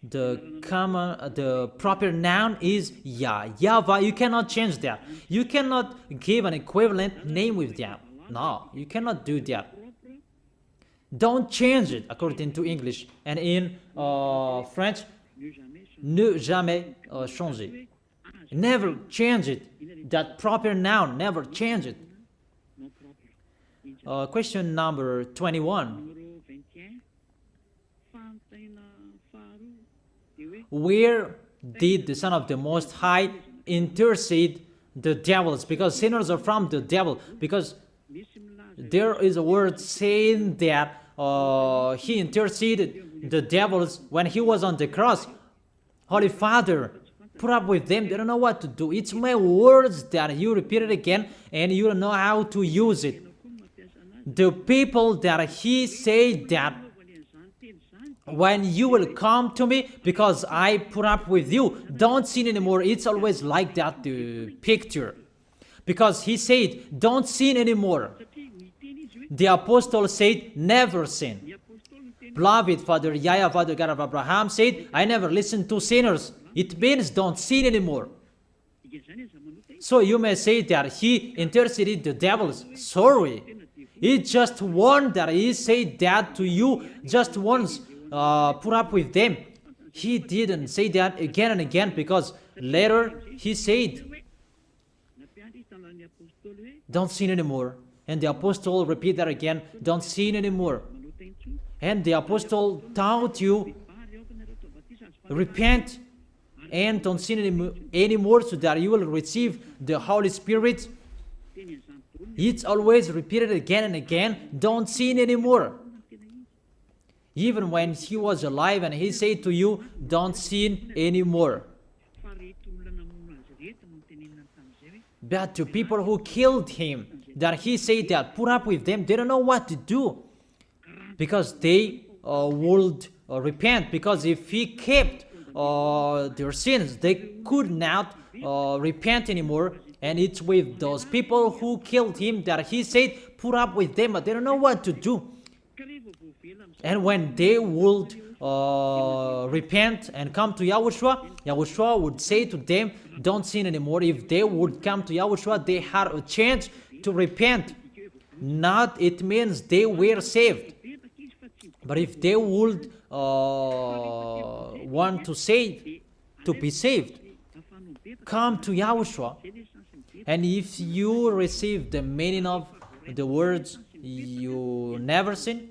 The proper noun is YAHVAH. You cannot change that. You cannot give an equivalent name with that. No, you cannot do that. Don't change it according to English. And in French, ne jamais changer. Never change it. That proper noun, never change it. Question number 21. Where did the Son of the Most High intercede the devils? Because sinners are from the devil. Because there is a word saying that he interceded the devils when he was on the cross. Holy Father, put up with them. They don't know what to do. It's my words that you repeat it again, and you don't know how to use it. The people that he said that when you will come to me because I put up with you, don't sin anymore. It's always like that, the picture. Because he said, don't sin anymore. The apostle said, never sin. Beloved Father YAHVAH, the God of Abraham, said, I never listen to sinners. It means don't sin anymore. So you may say that he interceded the devils. Sorry. He just warned that he said that to you just once. Put up with them. He didn't say that again and again, because later he said, don't sin anymore. And the apostle repeat that again, don't sin anymore. And the apostle taught you, repent and don't sin anymore, so that you will receive the Holy Spirit. It's always repeated again and again, don't sin anymore. Even when he was alive and he said to you, don't sin anymore. But to people who killed him, that he said that put up with them, they don't know what to do. Because they would repent. Because if he kept their sins, they could not repent anymore. And it's with those people who killed him that he said, put up with them, but they don't know what to do. And when they would repent and come to YAHOSHUAH, YAHOSHUAH would say to them, don't sin anymore. If they would come to YAHOSHUAH, they had a chance to repent. Not it means they were saved. But if they would want to be saved, come to YAHOSHUAH. And if you receive the meaning of the words, you never sin,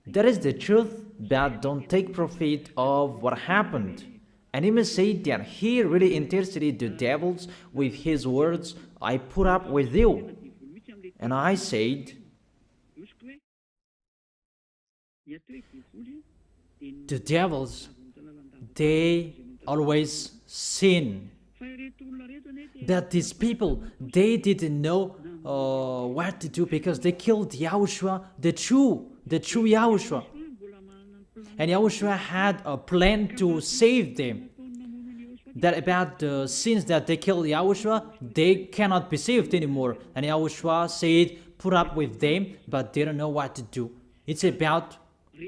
that is the truth, but don't take profit of what happened. And he may say that he really interceded the devils with his words, I put up with you. And I said, the devils, they always sin. That these people, they didn't know what to do, because they killed YAHOSHUAH, the true YAHOSHUAH. And YAHOSHUAH had a plan to save them. That about the sins that they killed YAHOSHUAH, they cannot be saved anymore. And YAHOSHUAH said, put up with them, but they don't know what to do. It's about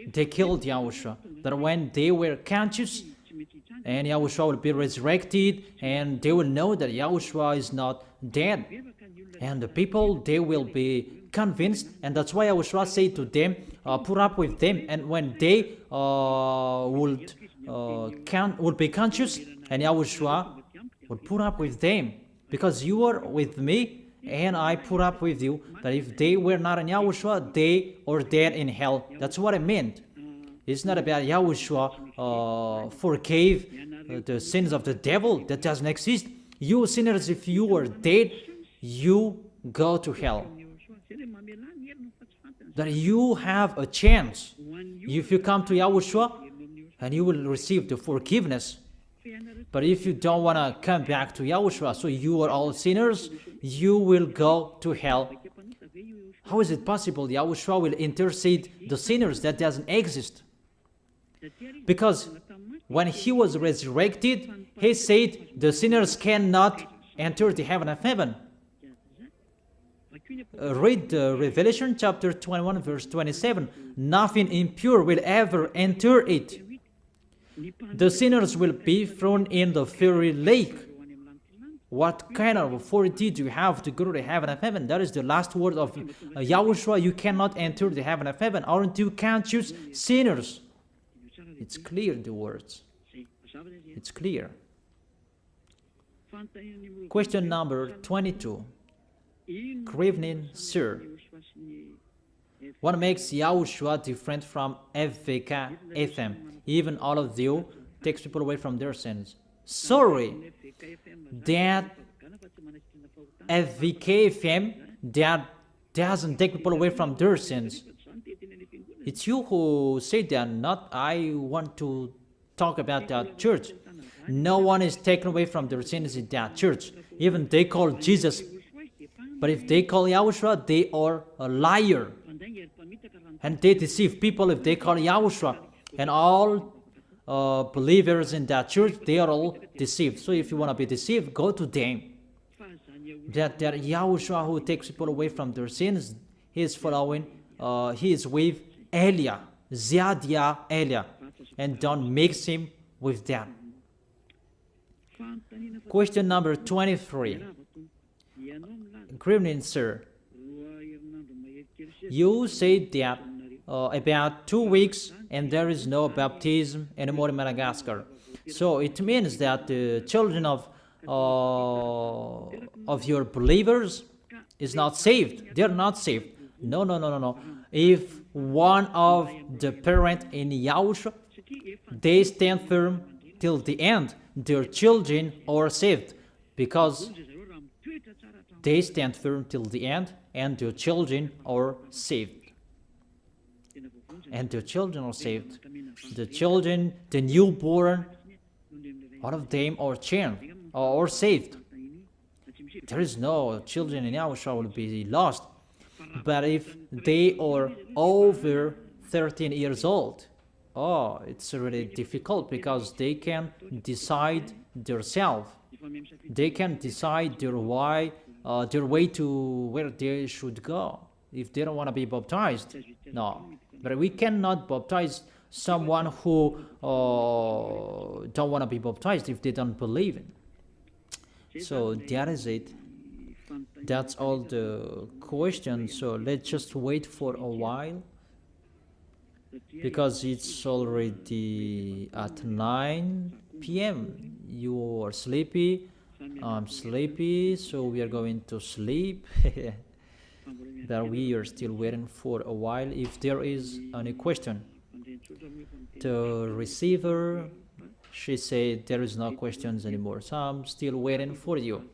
they killed YAHOSHUAH. That when they were conscious, and YAHOSHUAH will be resurrected, and they will know that YAHOSHUAH is not dead. And the people, they will be convinced, and that's why YAHOSHUAH said to them, put up with them. And when they would be conscious, and YAHOSHUAH would put up with them, because you are with me, and I put up with you. That if they were not in YAHOSHUAH, they are dead in hell. That's what I meant. It's not about YAHOSHUAH forgave the sins of the devil. That doesn't exist. You sinners, if you are dead, you go to hell. That you have a chance. If you come to YAHOSHUAH, and you will receive the forgiveness. But if you don't want to come back to YAHOSHUAH, so you are all sinners, you will go to hell. How is it possible YAHOSHUAH will intercede the sinners? That doesn't exist. Because when he was resurrected, he said the sinners cannot enter the heaven of heaven. Read Revelation chapter 21 verse 27. Nothing impure will ever enter it. The sinners will be thrown in the fiery lake. What kind of authority do you have to go to the heaven of heaven? That is the last word of YAHOSHUAH. You cannot enter the heaven of heaven. Aren't you conscious sinners? It's clear, the words. It's clear. Question number 22. Good evening, sir. What makes YAHOSHUAH different from FVK FM? Even all of you takes people away from their sins. Sorry, that FVK FM, that doesn't take people away from their sins. It's you who say that, not I want to talk about that church. No one is taken away from their sins in that church. Even they call Jesus. But if they call YAHOSHUAH, they are a liar. And they deceive people if they call YAHOSHUAH. And all believers in that church, they are all deceived. So if you want to be deceived, go to them. That Yahushua who takes people away from their sins, he is following, he is with Elia, Ziadia Elia, and don't mix him with them. Question number 23. Good evening, sir. You said that about 2 weeks and there is no baptism anymore in Madagascar. So it means that the children of your believers is not saved. They're not saved. No. If one of the parent in Yahushua, they stand firm till the end, their children are saved, because they stand firm till the end and their children are saved. And their children are saved. The children, the newborn, all of them are changed or saved. There is no children in Yahushua will be lost. But if they are over 13 years old, it's really difficult, because they can decide themselves. They can decide their way to where they should go. If they don't want to be baptized, no. But we cannot baptize someone who don't want to be baptized if they don't believe it. So that is it. That's all the questions. So let's just wait for a while, because it's already at 9 p.m. You are sleepy, I'm sleepy, so we are going to sleep. That we are still waiting for a while. If there is any question, the receiver, she said there is no questions anymore, so I'm still waiting for you.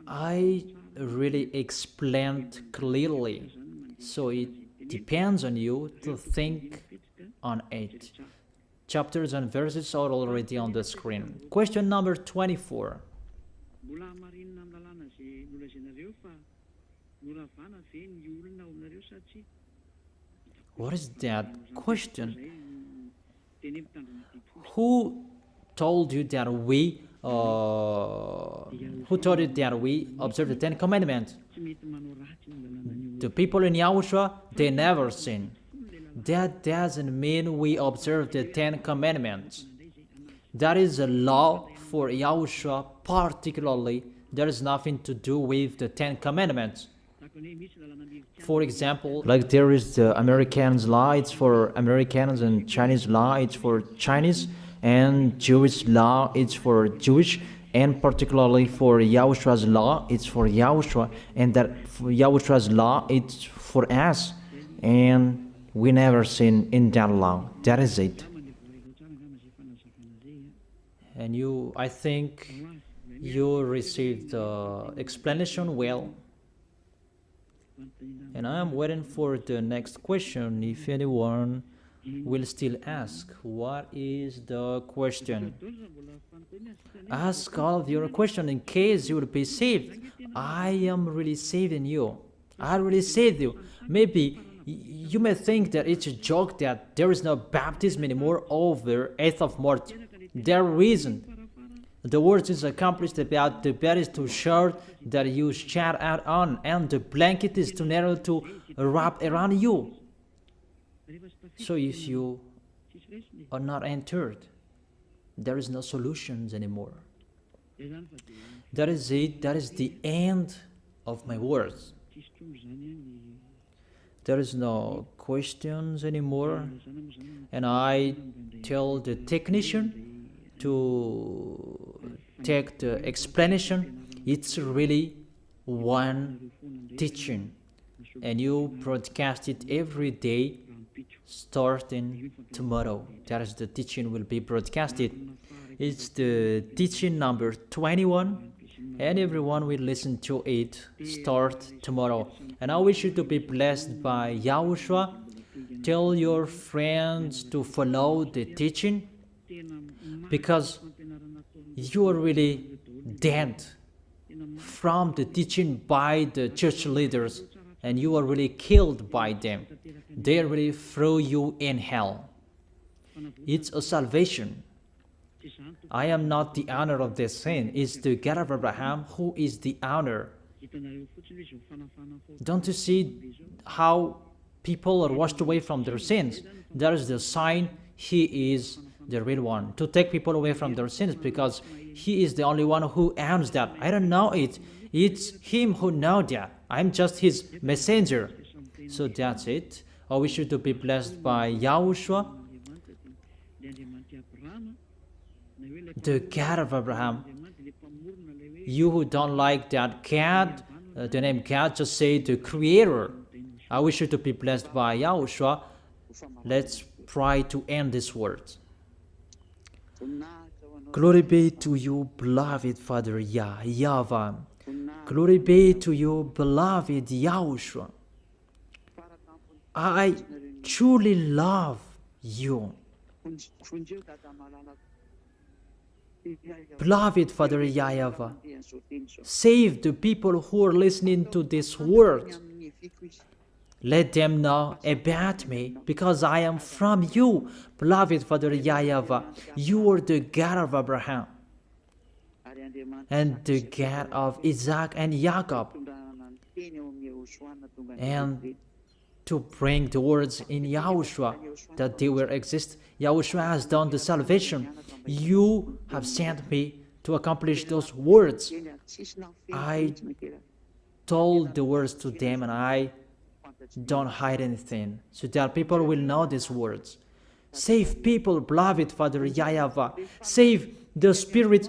I really explained clearly, so it depends on you to think on it. Chapters and verses are already on the screen. Question number 24. What is that question? Who told you that we observe the 10 Commandments? The people in Yahushua, they never sin. That doesn't mean we observe the 10 Commandments. That is a law for Yahushua particularly. There is nothing to do with the 10 Commandments. For example, like there is the Americans' law, it's for Americans, and Chinese law, it's for Chinese, and Jewish law, it's for Jewish, and particularly for Yahushua's law, it's for Yahushua, and that for Yahushua's law, it's for us, and we never sin in that law. That is it. And you, I think you received the explanation well. And I am waiting for the next question. If anyone will still ask, what is the question? Ask all of your questions in case you will be saved. I am really saving you. I really saved you. Maybe you may think that it's a joke that there is no baptism anymore over 8th of March. There isn't. The word is accomplished about the bed is too short that you shed out on, and the blanket is too narrow to wrap around you. So if you are not entered, there is no solutions anymore. That is it. That is the end of my words. There is no questions anymore. And I tell the technician to take the explanation. It's really one teaching, and you broadcast it every day starting tomorrow. That is the teaching will be broadcasted. It's the teaching number 21, and everyone will listen to it start tomorrow. And I wish you to be blessed by Yahushua. Tell your friends to follow the teaching, because you are really dead from the teaching by the church leaders, and you are really killed by them. they will throw you in hell. It's a salvation. I am not the owner of this sin. It's the God of Abraham who is the owner. Don't you see how people are washed away from their sins? That is the sign He is the real one, to take people away from their sins, because He is the only one who owns that. I don't know it. It's Him who knows that. I'm just His messenger. So that's it. I wish you to be blessed by YAHOSHUAH, the God of Abraham. You who don't like that God, the name God, just say the Creator. I wish you to be blessed by YAHOSHUAH. Let's try to end this word. Glory be to you, beloved Father YAHVAH. Glory be to you, beloved YAHOSHUAH. I truly love you. Beloved Father YAHVAH, save the people who are listening to this word. Let them know about me, because I am from you. Beloved Father YAHVAH, you are the God of Abraham and the God of Isaac and Jacob. And to bring the words in YAHOSHUAH that they will exist, YAHOSHUAH has done the salvation. You have sent me to accomplish those words. I told the words to them, and I don't hide anything, so that people will know these words. Save people, beloved Father YAHVAH. Save the spirits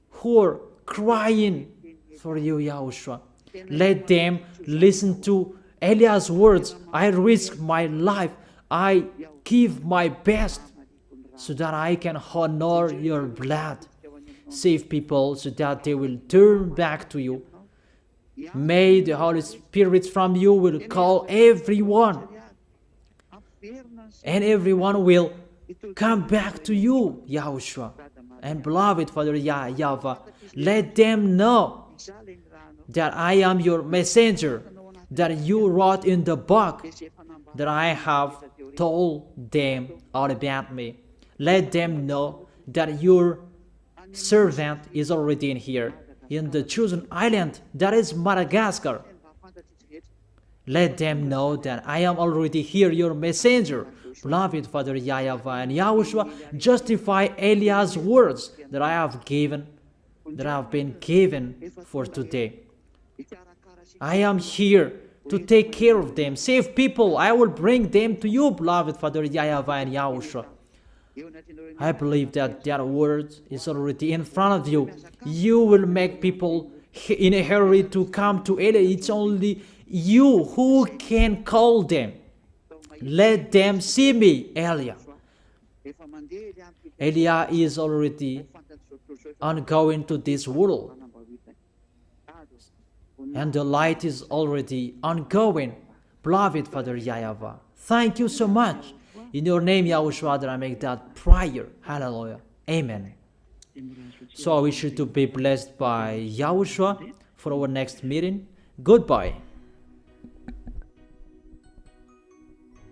who are crying for you, YAHOSHUAH. Let them listen to Eliah's words. I risk my life. I give my best so that I can honor your blood. Save people so that they will turn back to you. May the Holy Spirit from you will call everyone, and everyone will come back to you, YAHOSHUAH. And beloved Father YAHVAH, let them know that I am your messenger, that you wrote in the book, that I have told them all about me. Let them know that your servant is already in here, in the chosen island, that is Madagascar. Let them know that I am already here, your messenger. Beloved Father YAHVAH and YAHOSHUAH, justify Eliah's words that I have been given for today. I am here to take care of them. Save people. I will bring them to you, beloved Father YAHVAH and YAHOSHUAH. I believe that word is already in front of you. You will make people in a hurry to come to Eliah. It's only you who can call them. Let them see me, Eliah. Eliah is already ongoing to this world, and the light is already ongoing. Beloved Father YAHVAH, thank you so much. In your name, YAHOSHUAH, that I make that prayer. Hallelujah. Amen. So I wish you to be blessed by YAHOSHUAH for our next meeting. Goodbye.